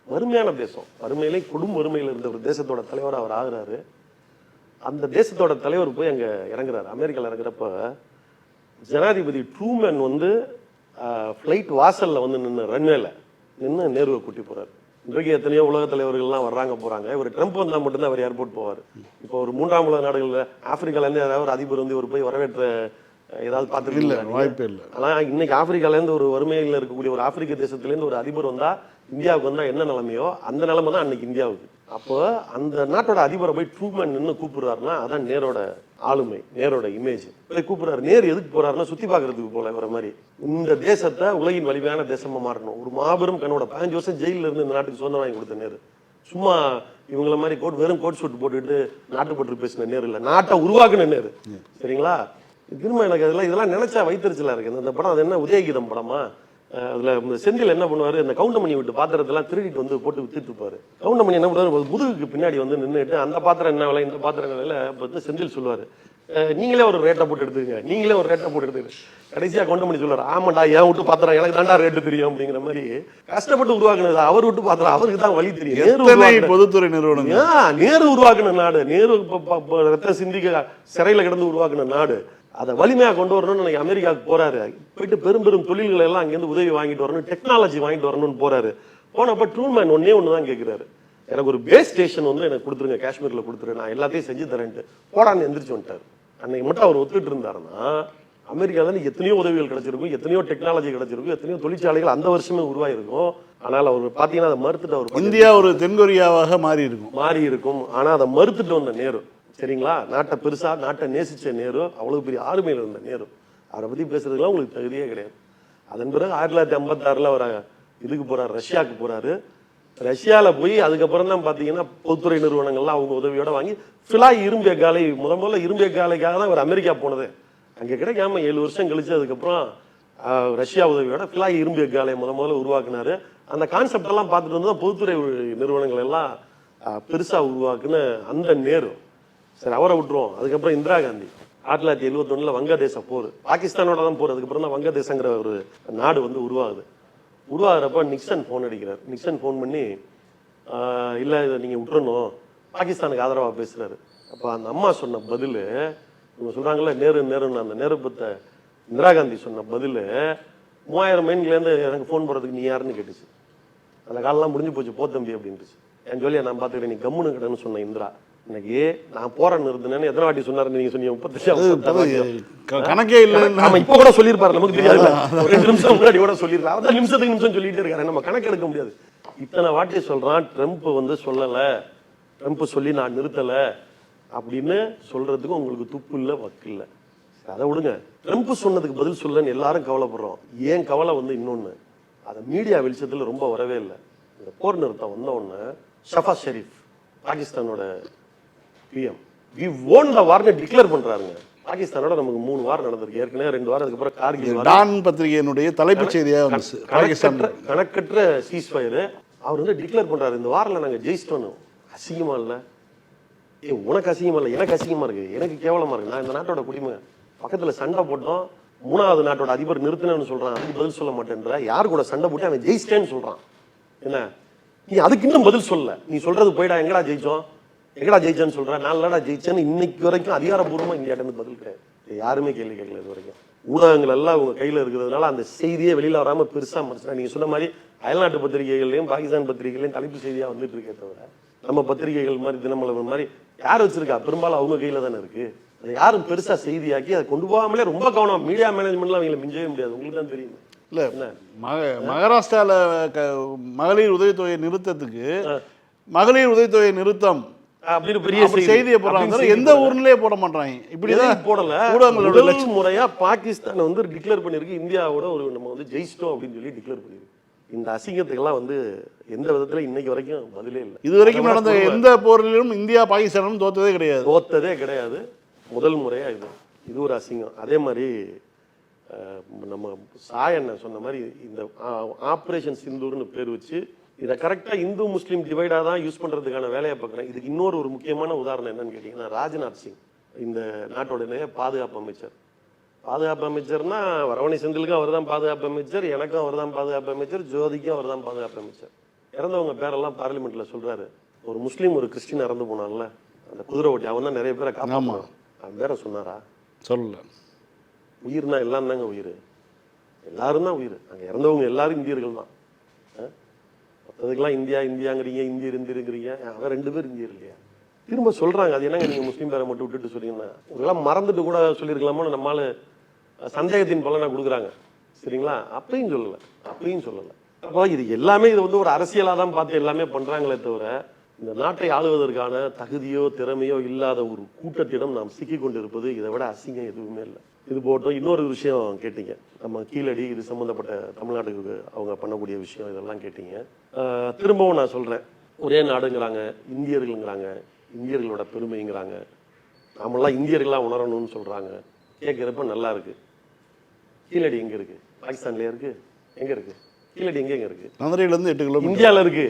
வறுமையான தேசம், வறுமையிலே கொடும் வறுமையில் இருந்த ஒரு தேசத்தோட தலைவர் அவர் ஆகுறாரு. அந்த தேசத்தோட தலைவர் போய் அங்கே இறங்குறாரு. அமெரிக்காவில் இறங்குறப்ப ஜனாதிபதி ட்ரூமேன் வந்து ஃப்ளைட் வாசலில் வந்து நின்று ரன்வேல நின்று நேருவை கூட்டி போகிறார். இன்றைக்கு எத்தனையோ உலக தலைவர்கள்லாம் வர்றாங்க போகிறாங்க. இவர் ட்ரம்ப் வந்தால் மட்டும்தான் அவர் ஏர்போர்ட் போவார். இப்போ ஒரு 3ஆம் உலக நாடுகளில் ஆப்பிரிக்காலேருந்து ஏதாவது ஒரு அதிபர் வந்து இவர் போய் வரவேற்ற ஏதாவது பார்த்துருக்கீங்களா? வாய்ப்பே இல்லை. ஆனால் இன்னைக்கு ஆப்பிரிக்காலேருந்து ஒரு வறுமையில் இருக்கக்கூடிய ஒரு ஆப்பிரிக்க தேசத்துலேருந்து ஒரு அதிபர் வந்தால், இந்தியாவுக்கு வந்தால் என்ன நிலைமையோ அந்த நிலைமை தான் அன்னைக்கு இந்தியாவுக்கு. அப்போ அந்த நாட்டோட அதிபரை போய் ட்ரூமேன் நின்று கூப்பிடுறாருன்னா அதான் நேரோட ஆளுமை, நேரோட இமேஜ். போய் கூப்பிடுறாரு. நேரு எதுக்கு போறாருன்னா சுற்றி பார்க்கறதுக்கு போல வர மாதிரி. இந்த தேசத்தை உலகின் வலிமையான தேசமா மாறணும். ஒரு மாபெரும் கனவோட 15 வருஷம் ஜெயிலில் இருந்து இந்த நாட்டுக்கு சுதந்திரம் வாங்கி கொடுத்த நேரு. சும்மா இவங்கள மாதிரி வெறும் கோட் ஷூட் போட்டுட்டு நாட்டுப்பற்று பேசின நேரு இல்லை, நாட்டை உருவாக்குன நேரு. சரிங்களா? திரும்ப எனக்கு இதெல்லாம் நினைச்சா வைத்தறிச்சலா இருக்கு. இந்த படம் அது என்ன உதயகீதம் படமா? அதில் செந்தில் என்ன பண்ணுவார், இந்த கவுண்டமணி விட்டு பாத்திரத்தெல்லாம் திருடிட்டு வந்து போட்டு வித்துட்டு இருப்பாரு. கவுண்டமணி என்ன பண்ணுவார், முதுகுக்கு பின்னாடி வந்து நின்றுட்டு அந்த பாத்திரம் என்ன விலை, இந்த பாத்திரம் என்ன விலை பார்த்து செந்தில் சொல்லுவார், நீங்களே ஒரு ரேட்டை போட்டு எடுத்துக்கங்க, நீங்களே ஒரு ரேட்டை போட்டு எடுத்துக்கங்க. கடைசியாக கவுண்டமணி சொல்லுவார், ஆமாண்டா ஏன் விட்டு பாத்திரம் எனக்கு தாண்டா ரேட்டு தெரியும் அப்படிங்கிற மாதிரி. கஷ்டப்பட்டு உருவாக்குனது அவர் விட்டு பாத்திரம் அவருக்கு தான் வழி தெரியும். பொதுத்துறை நிறுவனம் நேரு உருவாக்குன நாடு, நேரு ரத்த சிந்திக்க சிறையில் கிடந்து உருவாக்குன நாடு. அதை வலிமையாக கொண்டு வரணும்னு எனக்கு அமெரிக்காவுக்கு போறாரு. போயிட்டு பெரும் பெரும் தொழில்களை எல்லாம் அங்கேருந்து உதவி வாங்கிட்டு வரணும், டெக்னாலஜி வாங்கிட்டு வரணும்னு போறாரு. போனப்ப ட்ரூமேன் ஒன்னே ஒன்று தான் கேட்குறாரு, எனக்கு ஒரு பேஸ் ஸ்டேஷன் வந்து எனக்கு கொடுத்துருங்க, காஷ்மீரில் கொடுத்துருங்க, நான் எல்லாத்தையும் செஞ்சு தரேன்ட்டு. போடான்னு எந்திரிச்சு வந்துட்டார். அன்னைக்கு மட்டும் அவர் ஒத்துக்கிட்டு இருந்தாருன்னா அமெரிக்காவில் எத்தனையோ உதவிகள் கிடைச்சிருக்கும், எத்தனையோ டெக்னாலஜி கிடைச்சிருக்கும், எத்தனையோ தொழிற்சாலைகள் அந்த வருஷமே உருவாயிருக்கும். ஆனால் அவர் பார்த்தீங்கன்னா அதை மறுத்துட்டு அவர் இந்தியா ஒரு தென்கொரியாவாக மாறி இருக்கும். ஆனால் அதை மறுத்துட்டு வந்த நேரு, சரிங்களா, நாட்டை பெருசா நாட்டை நேசிச்ச நேரு, அவ்வளவு பெரிய ஆர்மியில் இருந்த நேரு, அவரை பத்தி பேசுறதுக்குலாம் உங்களுக்கு தகுதியே கிடையாது. அதன் பிறகு 1956 அவர் இதுக்கு போறாரு, ரஷ்யாவுக்கு போறாரு. ரஷ்யாவில் போய் அதுக்கப்புறம் தான் பார்த்தீங்கன்னா பொதுத்துறை நிறுவனங்கள்லாம் அவங்க உதவியோட வாங்கி ஃபிலாய் இரும்பு எக்காலை முதல்ல இரும்பு எக்காலைக்காக தான் அவர் அமெரிக்கா போனது. அங்கே கிடைக்காம 7 வருஷம் கழிச்சு அதுக்கப்புறம் ரஷ்யா உதவியோட ஃபிலாய் இரும்பு எக்காலை முதல்ல உருவாக்குனாரு. அந்த கான்செப்ட் எல்லாம் பார்த்துட்டு வந்து தான் பொதுத்துறை நிறுவனங்கள் எல்லாம் பெருசா உருவாக்குன்னு அந்த நேரு. சரி, அவரை விட்டுருவோம். அதுக்கப்புறம் இந்திரா காந்தி 1971 வங்கதேச போர், பாகிஸ்தானோட தான் போர். அதுக்கப்புறம் தான் வங்கதேசங்கிற ஒரு நாடு வந்து உருவாகிறப்ப நிக்சன் ஃபோன் அடிக்கிறார். நிக்சன் ஃபோன் பண்ணி இல்லை இதை நீங்கள் விட்டுறணும், பாகிஸ்தானுக்கு ஆதரவாக பேசுகிறாரு. அப்போ அந்த அம்மா சொன்ன பதில், இவங்க சொல்கிறாங்களே நேருன்னு, அந்த நேரு பத்த இந்திரா காந்தி சொன்ன பதில் 3000 மைன்லேருந்து எனக்கு ஃபோன் போடுறதுக்கு நீ யாருன்னு கேட்டுச்சு. அந்த காலெல்லாம் முடிஞ்சு போச்சு, போ தம்பி அப்படின்ட்டுச்சு. என் ஜோலியா நான் பார்த்துக்கிட்டேன், நீ கம்முன்னு கிடன்னு சொன்ன இந்திரா. இன்னைக்கு நான் போறேன்னு இருந்தேன்னு எத்தனை வாட்டி சொன்னாருன்னு நீங்க சொன்னீங்க? 35 கணக்கே இல்லை. ஆமா, இப்ப கூட சொல்லியிருப்பாரு, நமக்கு தெரியாது. 2 நிமிஷம் முன்னாடி கூட சொல்லியிருக்காரு. அதான் நிமிஷத்துக்கு நிமிஷம் சொல்லிட்டே இருக்காரு, நம்ம கணக்கு எடுக்க முடியாது. இத்தனை வாட்டி சொல்றான், ட்ரம்ப் வந்து சொல்லல, ட்ரம்ப் சொல்லி நான் நிறுத்தல அப்படின்னு சொல்றதுக்கு உங்களுக்கு துப்பு இல்லை, வக்கு இல்லை. அதை விடுங்க, ட்ரம்ப் சொன்னதுக்கு பதில் சொல்லன்னு எல்லாரும் கவலைப்படுறோம். ஏன் கவலை வந்து இன்னொன்னு, அதை மீடியா வெளிச்சத்துல ரொம்ப வரவே இல்லை. இந்த போர் நிறுத்தம் வந்த உடனே ஷஃபாஸ் ஷெரீப், பாகிஸ்தானோட பிஎம், வி ஓன் த வார்னு டிக்ளேர் பண்றாருங்க. பாகிஸ்தானோட நமக்கு 3 வாரம் நடந்திருக்கு, ஏற்கனவே 2 வாரம். அதுக்கப்புறம் கார்கில் டான் பத்திரிகையினுடைய தலைப்புச் செய்தியா கணக்கற்ற சீஸ்ஃபயர் அவர் வந்து டிக்ளேர் பண்றாரு. இந்த வாரில் நாங்க ஜெயிச்சிட்டோம். அசிங்கமா இல்ல? உனக்கு அசிங்கமா இல்லை, எனக்கு அசிங்கமா இருக்கு, எனக்கு கேவலமா இருக்கு. நான் இந்த நாட்டோட குடிமகன், பக்கத்துல சண்டை போட்டோம், 3வது நாட்டோட அதிபர் நிறுத்தினு சொல்றான், அதுக்கு பதில் சொல்ல மாட்டேன்ற. யாரு கூட சண்டை போட்டு அவன் ஜெயிச்சிட்டேன்னு சொல்றான். என்ன நீ அதுக்கு இன்னும் பதில் சொல்ல? நீ சொல்றது போயிடா, எங்கடா ஜெயிச்சோம், எங்கடா ஜெயிச்சேன்னு சொல்ற, நான்லடா ஜெயிச்சேன்னு இன்னைக்கு வரைக்கும் அதிகாரப்பூர்வமா இந்தியாட்ட இருந்து பதில் கிடையாது. யாருமே கேள்வி கேட்கல இது வரைக்கும். ஊடகங்கள் எல்லாம் உங்க கையில இருக்கிறதுனால அந்த செய்தியே வெளியில வராம பெருசா மறைச்சா. நீங்க சொன்ன மாதிரி அயல்நாட்டு பத்திரிகைகளையும் பாகிஸ்தான் பத்திரிகைகளையும் தலைப்பு செய்தியா வந்துட்டு இருக்கே தவிர, நம்ம பத்திரிகைகள் மாதிரி தினமலர் மாதிரி யார் வச்சிருக்கா? பெரும்பாலும் அவங்க கையில தானே இருக்கு. அதை யாரும் பெருசா செய்தியாக்கி அதை கொண்டு போகாமலே ரொம்ப கவனம். மீடியா மேனேஜ்மெண்ட்லாம் அவங்களை மிஞ்சவே முடியாது, உங்களுக்கு தான் தெரியும். இல்ல மகாராஷ்டிரால மகளிர் உதவித்தொகை நிறுத்தத்துக்கு மகளிர் உதவித்தொகை நிறுத்தம் அப்படின்னு பெரிய செய்தியை போடுறாங்க, எந்த ஊர்லயே போட மாட்டாங்க. இப்படிதான் போடல. ஊடகங்களோட முறையா பாகிஸ்தான் வந்து டிக்ளேர் பண்ணிருக்கு, இந்தியாவோட ஒரு நம்ம வந்து ஜெயிச்சிட்டோம் அப்படின்னு சொல்லி டிக்ளேர் பண்ணிருக்கு. இந்த அசிங்கத்துக்கெல்லாம் வந்து எந்த விதத்துல இன்னைக்கு வரைக்கும் பதிலே இல்லை. இது வரைக்கும் நடந்த எந்த போரிலும் இந்தியா பாகிஸ்தானும் தோத்ததே கிடையாது. முதல் முறையா இது ஒரு அசிங்கம். அதே மாதிரி நம்ம சாயண்ண சொன்ன மாதிரி இந்த ஆப்ரேஷன் சிந்தூர்னு பேர் வச்சு இதை கரெக்டாக இந்து முஸ்லீம் டிவைடாக தான் யூஸ் பண்ணுறதுக்கான வேலையை பார்க்குறேன். இதுக்கு இன்னொரு ஒரு முக்கியமான உதாரணம் என்னன்னு கேட்டிங்கன்னா, ராஜ்நாத் சிங், இந்த நாட்டோடைய பாதுகாப்பு அமைச்சர். பாதுகாப்பு அமைச்சர்னா வரவணை செந்திலுக்கும் அவர் தான் பாதுகாப்பு அமைச்சர், எனக்கும் அவர் தான் பாதுகாப்பு அமைச்சர், ஜோதிக்கும் அவர் தான் பாதுகாப்பு அமைச்சர். இறந்தவங்க பேரெல்லாம் பார்லிமெண்ட்ல சொல்றாரு. ஒரு முஸ்லீம் ஒரு கிறிஸ்டின் இறந்து போனான்ல, அந்த குதிரை ஓட்டி, அவன் தான் நிறைய பேரை காப்பாற்றுவான். அவன் பேரை சொன்னாரா? சொல்லல. உயிர்னா எல்லாம் தாங்க உயிர், எல்லாரும் தான் உயிர். அங்கே இறந்தவங்க எல்லாரும் இந்தியர்கள் தான். மற்றதுக்கெல்லாம் இந்தியாங்கிறீங்க, இந்தியருங்கிறீங்க. அவன் 2 பேர் இந்தியர் இல்லையா? திரும்ப சொல்றாங்க. அது என்னங்க நீங்க முஸ்லீம் பேரை மட்டும் விட்டுட்டு சொன்னீங்கன்னா, உங்களெல்லாம் மறந்துட்டு கூட சொல்லியிருக்கலாமோ, நம்மளால சந்தேகத்தின் பலனை கொடுக்குறாங்க. சரிங்களா? அப்பயும் சொல்லலை. அப்போ இது எல்லாமே இது வந்து ஒரு அரசியலாக தான் பார்த்து எல்லாமே பண்றாங்களே தவிர, இந்த நாட்டை ஆளுவதற்கான தகுதியோ திறமையோ இல்லாத ஒரு கூட்டத்திடம் நாம் சிக்கி கொண்டிருப்பது இதை விட அசிங்கம் எதுவுமே இல்லை. இது போட்டோம். இன்னொரு விஷயம் கேட்டீங்க, நம்ம கீழடி, இது சம்மந்தப்பட்ட தமிழ்நாட்டுக்கு அவங்க பண்ணக்கூடிய விஷயம், இதெல்லாம் கேட்டீங்க. திரும்பவும் நான் சொல்றேன், ஒரே நாடுங்கிறாங்க, இந்தியர்கள்ங்கிறாங்க, இந்தியர்களோட பெருமைங்கிறாங்க, நாமெல்லாம் இந்தியர்களாக உணரணும்னு சொல்றாங்க. கேட்குறப்ப நல்லா இருக்கு. கீழடி எங்க இருக்கு? பாகிஸ்தான்லயா இருக்கு? எங்க இருக்கு கீழடி? எங்க இருக்கு? மதுரையிலேருந்து 8 கிலோமீட்டர் இந்தியாவில் இருக்கு.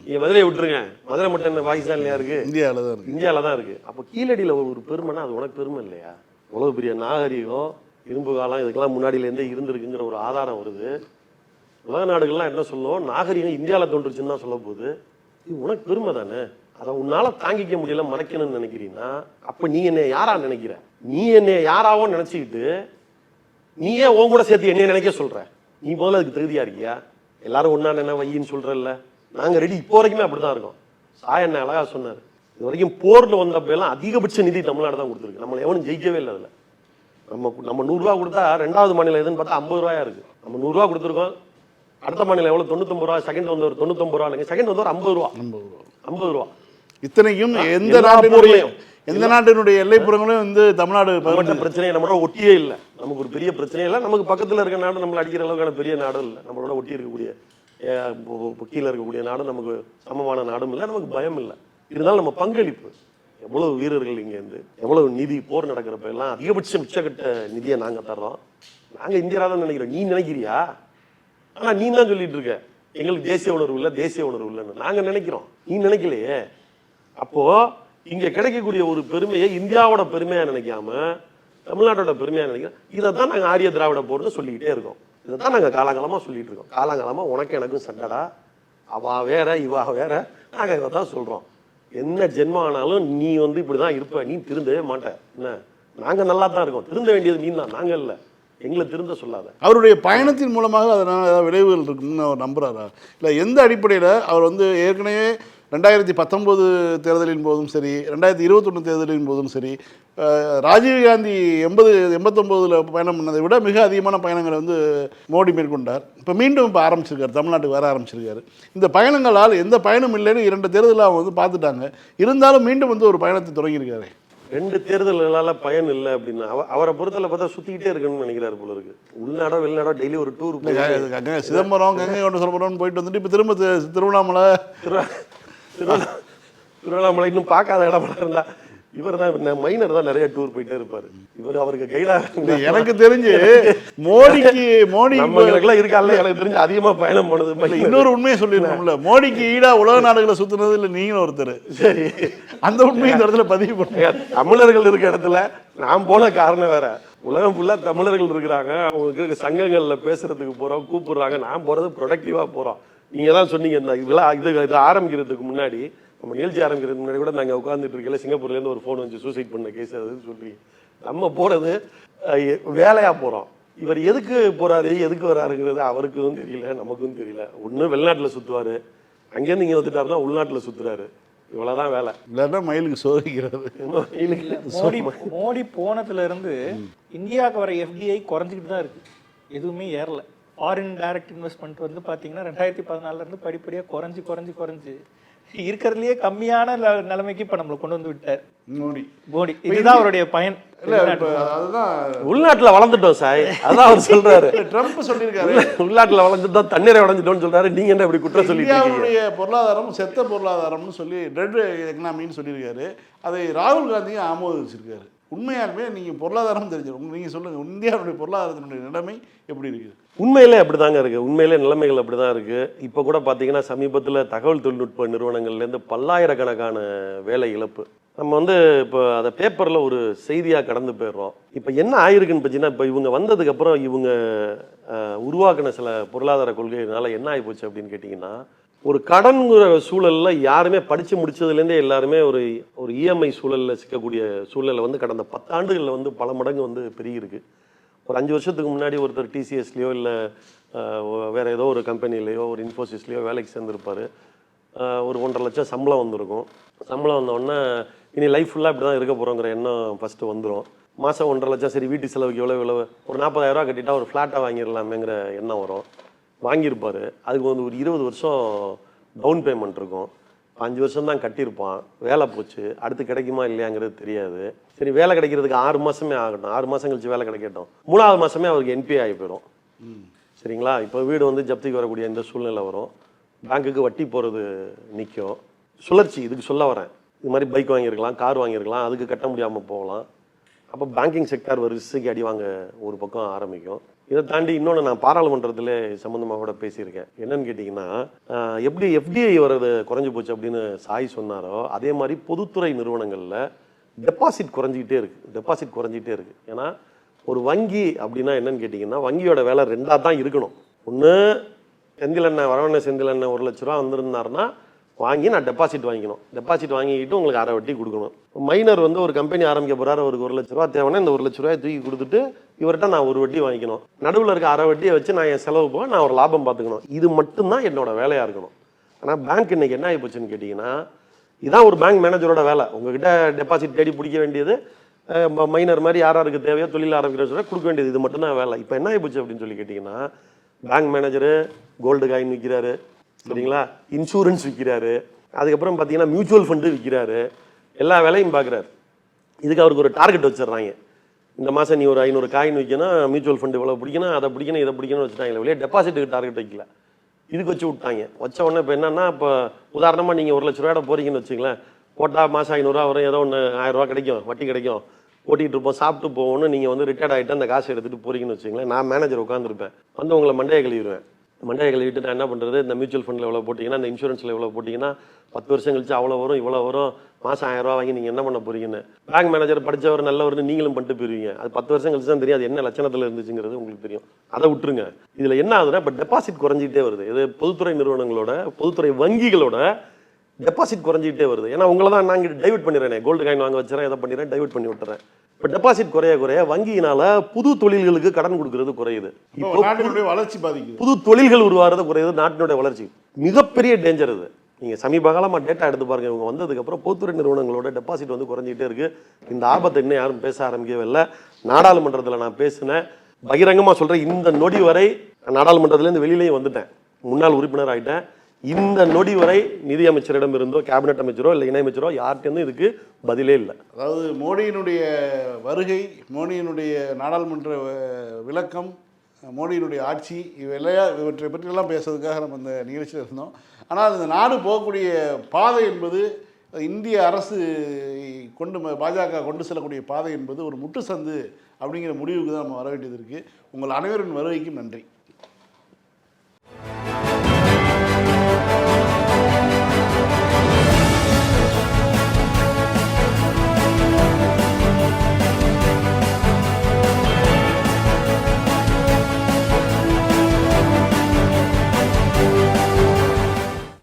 நீங்க மதுரையை விட்டுருங்க, மதுரை மட்டும் என்ன பாகிஸ்தான்லயா இருக்கு? இந்தியாவில் தான் இருக்கு. அப்போ கீழடியில் ஒரு பெருமைனா அது உனக்கு பெருமை இல்லையா? அவ்வளவு பெரிய நாகரிகம், இரும்பு காலம், இதுக்கெல்லாம் முன்னாடியிலேருந்தே இருந்திருக்குங்கிற ஒரு ஆதாரம் வருது. உலக நாடுகள்லாம் என்ன சொல்லுவோம், நாகரிகம் இந்தியாவில் தோன்றுச்சுன்னு தான் சொல்ல போகுது. இது உனக்கு பெருமை தானே. அதை உன்னால தாங்கிக்க முடியல, மறைக்கணும்னு நினைக்கிறீங்கன்னா, அப்ப நீ என்னை யாரா நினைக்கிற? நீ என்னை யாராவோ நினைச்சுக்கிட்டு நீயே உன் கூட சேர்த்து என்னைய நினைக்க சொல்ற. நீ முதல்ல அதுக்கு தகுதியா இருக்கியா? எல்லாரும் ஒன்னா என்ன வையின்னு சொல்றல்ல, நாங்க ரெடி. இப்போ வரைக்குமே அப்படிதான் இருக்கோம். சாயண்ண அழகா சொன்னாரு, இது வரைக்கும் போர்ல வந்தப்ப எல்லாம் அதிகபட்ச நிதி தமிழ்நாடு தான் கொடுத்துருக்கு. நம்மளை எவனும் ஜெயிக்கவே இல்லை. அதுல நம்ம 100 ரூபா கொடுத்தா 2வது மாநிலம் எதுன்னு பார்த்தா 50 ரூபாயா இருக்கு. நம்ம 100 ரூபா கொடுத்துருக்கோம், அடுத்த மாநிலம் எவ்வளோ 99 ரூபா, செகண்ட் வந்து ஒரு 99 ரூபா இல்லைங்க, செகண்ட் வந்து ஒரு 50 ரூபா. 50 ரூபா. இத்தனைக்கும் எந்த எல்லா நாட்டினுடைய பொருளையும், எந்த நாட்டினுடைய எல்லைப்புறங்களும் வந்து தமிழ்நாடு நம்மகிட்ட பிரச்சனை நம்மளோட ஒட்டியே இல்லை. நமக்கு ஒரு பெரிய பிரச்சனை இல்லை. நமக்கு பக்கத்தில் இருக்க நாடு நம்மளை அடிக்கிற அளவுக்கான பெரிய நாடும் இல்லை. நம்மளோட ஒட்டி இருக்கக்கூடிய கீழே இருக்கக்கூடிய நாடும் நமக்கு சமமான நாடும் இல்லை. நமக்கு பயம் இல்லை. இருந்தாலும் நம்ம பங்களிப்பு எவ்வளவு வீரர்கள் இங்கேருந்து எவ்வளவு நிதி போர் நடக்கிறப்ப எல்லாம் அதிகபட்சம் மிச்சக்கட்ட நிதியை நாங்கள் தர்றோம். நாங்கள் இந்தியா தான் நினைக்கிறோம். நீ நினைக்கிறியா? ஆனால் நீ தான் சொல்லிட்டு இருக்க எங்களுக்கு தேசிய உணர்வு இல்லை, தேசிய உணர்வு இல்லைன்னு. நாங்கள் நினைக்கிறோம், நீ நினைக்கலையே. அப்போ இங்கே கிடைக்கக்கூடிய ஒரு பெருமையை இந்தியாவோட பெருமையாக நினைக்காம தமிழ்நாட்டோட பெருமையாக நினைக்கிறோம். இதை தான் நாங்கள் ஆரிய திராவிட போர்னு சொல்லிக்கிட்டே இருக்கோம். இதை தான் நாங்கள் காலங்காலமாக சொல்லிட்டு இருக்கோம். காலங்காலமாக உனக்கு எனக்கும் சண்டடா, அவா வேற இவா வேற, நாங்கள் இதை தான் சொல்கிறோம். என்ன ஜென்மம் ஆனாலும் நீ வந்து இப்படி தான் இருப்ப, நீ திருந்தவே மாட்ட. என்ன நாங்கள் நல்லா தான் இருக்கோம், திருந்த வேண்டியது நீ தான், நாங்கள் இல்லை. எங்களை திருந்த சொல்லாத. அவருடைய பயணத்தின் மூலமாக அதனால் ஏதாவது விளைவுகள் இருக்குன்னு அவர் நம்புறாரா? இல்லை எந்த அடிப்படையில் அவர் வந்து ஏற்கனவே 2019 தேர்தலின் போதும் சரி, 2021 தேர்தலின் போதும் சரி, ராஜீவ்காந்தி 89 பயணம் பண்ணதை விட மிக அதிகமான பயணங்களை வந்து மோடி மேற்கொண்டார். இப்போ மீண்டும் இப்போ ஆரம்பிச்சிருக்காரு, தமிழ்நாட்டுக்கு வர ஆரம்பிச்சிருக்காரு. இந்த பயணங்களால் எந்த பயணம் இல்லைன்னு 2 தேர்தலில் அவங்க வந்து பார்த்துட்டாங்க. இருந்தாலும் மீண்டும் வந்து ஒரு பயணத்தை தொடங்கியிருக்காரு. 2 தேர்தல்களால பயன் இல்லை அப்படின்னா அவரை பொறுத்தல பார்த்தா சுத்திக்கிட்டே இருக்கணும்னு நினைக்கிறாரு போல இருக்கு. உள்நாடோ வெளிநாடோ டெய்லி ஒரு டூர். சிதம்பரம், கங்கை கொண்ட சோழபுரம் போயிட்டு வந்துட்டு இப்போ திரும்ப திருவண்ணாமலை திருவண்ணாமலை இன்னும் பார்க்காத இடம் இருந்தா இவர் தான் மைனர் தான் நிறைய டூர் போயிட்டே இருப்பாரு. இவர் அவருக்கு கைடா. எனக்கு தெரிஞ்சு மோடி நம்மளுக்கெல்லாம் இருக்கால, எனக்கு தெரிஞ்சு அதிகமா பயணம் போனது. இன்னொரு உண்மையை சொல்லிருக்கோம்ல, மோடிக்கு ஈடா உலக நாடுகளை சுத்துனது இல்லை நீங்களும் ஒருத்தர். சரி, அந்த உண்மையை இந்த இடத்துல பதிவு பண்ணுங்க. தமிழர்கள் இருக்க இடத்துல நான் போன காரணம் வேற. உலகம் ஃபுல்லா தமிழர்கள் இருக்கிறாங்க, அவங்களுக்கு சங்கங்கள்ல பேசுறதுக்கு போறோம், கூப்பிடுறாங்க. நான் போறது ப்ரொடக்டிவா போறோம். நீங்க தான் சொன்னீங்க இந்த இது ஆரம்பிக்கிறதுக்கு முன்னாடி, நம்ம நிகழ்ச்சி ஆரம்பிக்கிறதுக்கு முன்னாடி கூட நாங்கள் உட்காந்துட்டு இருக்கல, சிங்கப்பூர்லேருந்து ஒரு ஃபோன் வந்து சூசைட் பண்ண கேஸ் அதுன்னு சொல்றீங்க. நம்ம போறது வேலையா போறோம். இவர் எதுக்கு போறாரு, எதுக்கு வராருங்கிறது அவருக்கும் தெரியல, நமக்கும் தெரியல. ஒண்ணு வெளிநாட்டுல சுத்துவாரு, அங்கேருந்து இங்கே வந்துட்டாருன்னா உள்நாட்டுல சுத்துறாரு. இவ்வளவுதான் வேலை. இல்லைன்னா மயிலுக்கு சோதிக்கிறாரு. மோடி போனதுல இருந்து இந்தியாவுக்கு வர FDI குறைஞ்சிக்கிட்டு தான் இருக்கு, எதுவுமே ஏறல. ஃபாரின் டைரக்ட் இன்வெஸ்ட்மெண்ட் வந்து பார்த்தீங்கன்னா 2014 இருந்து படிப்படியாக குறைஞ்சு இருக்கிறதுலயே கம்மியான நிலைமைக்கு இப்ப நம்மளை கொண்டு வந்து விட்டார் மோடி. இதுதான் அவருடைய பயன். உள்நாட்டுல வளர்ந்துட்டோம் சாய், அதான் அவர் சொல்றாரு. ட்ரம்ப் சொல்லியிருக்காரு உள்நாட்டுல வளர்ந்துட்டோம், தண்ணீரை வளர்ந்துட்டோம்னு சொல்றாரு. நீங்க என்ன இப்படி குற்றம் சொல்லி பொருளாதாரம் செத்த பொருளாதாரம்னு சொல்லி டெட் எக்கனாமின்னு சொல்லியிருக்காரு. அதை ராகுல் காந்தியும் ஆமோதிச்சிருக்காரு. உண்மையாலுமே நீங்கள் பொருளாதாரம் தெரிஞ்சிடும். நீங்கள் சொல்லுங்கள், இந்தியாவுடைய பொருளாதாரத்தினுடைய நிலைமை எப்படி இருக்குது? உண்மையிலே அப்படி தாங்க இருக்குது. உண்மையிலே நிலைமைகள் அப்படி தான் இருக்குது. இப்போ கூட பார்த்தீங்கன்னா சமீபத்தில் தகவல் தொழில்நுட்ப நிறுவனங்கள்லேருந்து பல்லாயிரக்கணக்கான வேலை இழப்பு. நம்ம வந்து இப்போ அதை பேப்பரில் ஒரு செய்தியாக கடந்து போயிடுறோம். இப்போ என்ன ஆயிருக்குன்னு பார்த்தீங்கன்னா, இப்போ இவங்க வந்ததுக்கப்புறம் இவங்க உருவாக்கின சில பொருளாதார கொள்கையினால என்ன ஆகிப்போச்சு அப்படின்னு கேட்டிங்கன்னா, ஒரு கடன்கிற சூழலில் யாருமே படித்து முடித்ததுலேருந்தே எல்லாருமே ஒரு இஎம்ஐ சூழலில் சிக்கக்கூடிய சூழலை வந்து கடந்த 10 ஆண்டுகளில் வந்து பல மடங்கு வந்து பெருகிருக்கு. ஒரு 5 வருஷத்துக்கு முன்னாடி ஒருத்தர் டிசிஎஸ்லையோ இல்லை வேறு ஏதோ ஒரு கம்பெனிலேயோ ஒரு இன்ஃபோசிஸ்லேயோ வேலைக்கு சேர்ந்துருப்பார். ஒரு 1.5 லட்சம் சம்பளம் வந்திருக்கும். சம்பளம் வந்தோடனே இனி லைஃப் ஃபுல்லாக இப்படி தான் இருக்க போகிறோங்கிற எண்ணம் ஃபஸ்ட்டு வந்துடும். மாதம் 1.5 லட்சம், சரி வீட்டு செலவுக்கு எவ்வளோ ஒரு 40,000 ரூபா கட்டிட்டா ஒரு ஃப்ளாட்டாக வாங்கிடலாமேங்கிற எண்ணம் வரும். வாங்கியிருப்பார். அதுக்கு வந்து ஒரு 20 வருஷம் டவுன் பேமெண்ட் இருக்கும். 5 வருஷம் தான் கட்டியிருப்பான். வேலை போச்சு, அடுத்து கிடைக்குமா இல்லையாங்கிறது தெரியாது. சரி, வேலை கிடைக்கிறதுக்கு 6 மாதமே ஆகட்டும், 6 மாதம் கழிச்சு வேலை கிடைக்கட்டும், 3ஆவது மாதமே அவருக்கு என்பிஏ ஆகி போயிடும். சரிங்களா? இப்போ வீடு வந்து ஜப்திக்கு வரக்கூடிய இந்த சூழ்நிலை வரும். பேங்க்குக்கு வட்டி போகிறது நிற்கும். சுழற்சி இதுக்கு சொல்ல வரேன். இது மாதிரி பைக் வாங்கியிருக்கலாம், கார் வாங்கியிருக்கலாம், அதுக்கு கட்ட முடியாமல் போகலாம். அப்போ பேங்கிங் செக்டார் வரிசைக்கு அடி வாங்க ஒரு பக்கம் ஆரம்பிக்கும். இதை தாண்டி இன்னொன்று நான் பாராளுமன்றத்தில் சம்மந்தமாக கூட பேசியிருக்கேன். என்னன்னு கேட்டிங்கன்னா, எப்படி FDI வர்றது குறைஞ்சி போச்சு அப்படின்னு சாய் சொன்னாரோ, அதே மாதிரி பொதுத்துறை நிறுவனங்களில் டெபாசிட் குறைஞ்சிக்கிட்டே இருக்குது. ஏன்னா ஒரு வங்கி அப்படின்னா என்னன்னு கேட்டிங்கன்னா, வங்கியோட வேலை 2ஆக தான் இருக்கணும். ஒன்று வரவண்ண செந்தில் எண்ணெய் 1 லட்ச ரூபா வந்திருந்தாருன்னா வாங்கி நான் டெபாசிட் வாங்கிக்கணும். டெபாசிட் வாங்கிக்கிட்டு உங்களுக்கு அரை வட்டி கொடுக்கணும். மைனர் வந்து ஒரு கம்பெனி ஆரம்பிக்க போகிறாரு, அவருக்கு 1 லட்ச ரூபா தேவைன்னா இந்த 1 லட்ச ரூபாய் தூக்கி கொடுத்துட்டு இவர்கிட்ட நான் ஒரு வட்டி வாங்கிக்கணும். நடுவில் இருக்க அரை வட்டியை வச்சு நான் என் செலவு போக நான் ஒரு லாபம் பார்த்துக்கணும். இது மட்டும்தான் என்னோட வேலையாக இருக்கணும். ஆனால் பேங்க் இன்னைக்கு என்ன ஆகி போச்சுன்னு கேட்டிங்கன்னா, இதான் ஒரு பேங்க் மேனேஜரோட வேலை. உங்ககிட்ட டெபாசிட் தேடி பிடிக்க வேண்டியது, மைனர் மாதிரி யாராருக்கு தேவையோ தொழில் ஆரம்பிக்கிற சொல்ல கொடுக்க வேண்டியது, இது மட்டும்தான் வேலை. இப்போ என்ன ஆகி போச்சு அப்படின்னு சொல்லி கேட்டிங்கன்னா, பேங்க் மேனேஜரு கோல்டு காயின் விற்கிறாரு, சரிங்களா, இன்சூரன்ஸ் விற்கிறாரு, அதுக்கப்புறம் பார்த்தீங்கன்னா மியூச்சுவல் ஃபண்டு விற்கிறாரு, எல்லா வேலையும் பார்க்குறாரு. இதுக்கு அவருக்கு ஒரு டார்கெட் வச்சிடுறாங்க. இந்த மாதம் நீ ஒரு 500 காயின் விற்கணும், மியூச்சுவல் ஃபண்டு இவ்வளோ பிடிக்கணும், அதை பிடிக்கணும், இதை பிடிக்கணும்னு வச்சுட்டாங்க. வெளியே டெபாசிட்டுக்கு டார்கெட் வைக்கல, இதுக்கு வச்சு விட்டாங்க. வச்ச உடனே இப்போ என்னன்னா, இப்போ உதாரணமாக நீங்கள் 1 லட்ச ரூபாயோட போகிறீங்கன்னு வச்சுங்களேன், போட்டால் மாதம் 500 வரும், ஏதோ ஒன்று 1000 ரூபா கிடைக்கும், வட்டி கிடைக்கும், ஓட்டிகிட்டு இருப்போம், சாப்பிட்டு போகணும். நீங்கள் வந்து ரிட்டையர்ட் ஆகிட்டு அந்த காசு எடுத்துகிட்டு போகிறீங்கன்னு வச்சுங்களேன், நான் மேனேஜர் உட்காந்துருப்பேன், வந்து உங்களை மண்டையை கழுவிடுவேன். மண்டையை கழுவிட்டு நான் என்ன பண்ணுறது, இந்த மியூச்சுவல் ஃபண்டில் எவ்வளோ போட்டிங்கன்னா, இந்த இன்சூரன்ஸில் எவ்வளோ போட்டிங்கன்னா 10 வருஷம் கழிச்சு அவ்வளோ வரும், இவ்வளோ வரும், மாதம் 1000 ரூபா வாங்கி நீங்கள் என்ன பண்ண போகிறீங்கன்னு. பேங்க் மேனேஜர் படித்தவர் நல்லவர்னு நீங்களும் பண்ணிட்டு போயிருவீங்க. அது 10 வருஷம் கழிச்சு தான் தெரியும் அது என்ன லட்சணத்தில் இருந்துச்சுங்கிறது உங்களுக்கு தெரியும். அதை விட்டுருங்க. இதில் என்ன ஆகுதுன்னா, இப்போ டெபாசிட் குறைஞ்சிட்டே வருது. இது பொதுத்துறை நிறுவனங்களோட, பொதுத்துறை வங்கிகளோட டெபாசிட் குறைஞ்சிட்டே வருது. ஏன்னா உங்களை தான் நான் இங்கே டைவர்ட் பண்ணிடுறேன், கோல்டு காயின் வாங்க வச்சுறேன், எதை பண்ணிடுறேன், டைவர்ட் பண்ணி விட்டுறேன். இப்போ டெபாசிட் குறைய குறைய வங்கியினால புது தொழில்களுக்கு கடன் கொடுக்கறது குறையுது. இப்போ நாட்டினுடைய வளர்ச்சி பாதிக்குது, புது தொழில்கள் உருவாகிறது குறையுது, நாட்டினுடைய வளர்ச்சி மிகப்பெரிய டேஞ்சர் இது. நீங்கள் சமீப காலமாக டேட்டா எடுத்து பாருங்க, இவங்க வந்ததுக்கப்புறம் பொதுத்துறை நிறுவனங்களோட டெபாசிட் வந்து குறைஞ்சிட்டே இருக்கு. இந்த ஆபத்தை இன்னும் யாரும் பேச ஆரம்பிக்கவே இல்லை. நாடாளுமன்றத்தில் நான் பேசினேன், பகிரங்கமாக சொல்கிறேன், இந்த நொடி வரை நாடாளுமன்றத்திலேருந்து வெளியிலேயே வந்துட்டேன், முன்னாள் உறுப்பினர் ஆகிட்டேன். இந்த நொடி வரை நிதி அமைச்சரிடம் இருந்தோ, கேபினெட் அமைச்சரோ இல்லை இணையமைச்சரோ யார்கிட்டேருந்து இதுக்கு பதிலே இல்லை. அதாவது மோடியினுடைய வருகை, மோடியினுடைய நாடாளுமன்ற விளக்கம், மோடியினுடைய ஆட்சி, இவற்றை பற்றியெல்லாம் பேசுறதுக்காக நம்ம இந்த நிகழ்ச்சியில் இருந்தோம். ஆனால் இந்த நாடு போகக்கூடிய பாதை என்பது, இந்திய அரசு பாஜக கொண்டு செல்லக்கூடிய பாதை என்பது ஒரு முட்டுச்சந்து அப்படிங்கிற முடிவுக்கு தான் நம்ம வர வேண்டியது இருக்குது. உங்கள் அனைவரின் வருகைக்கும் நன்றி.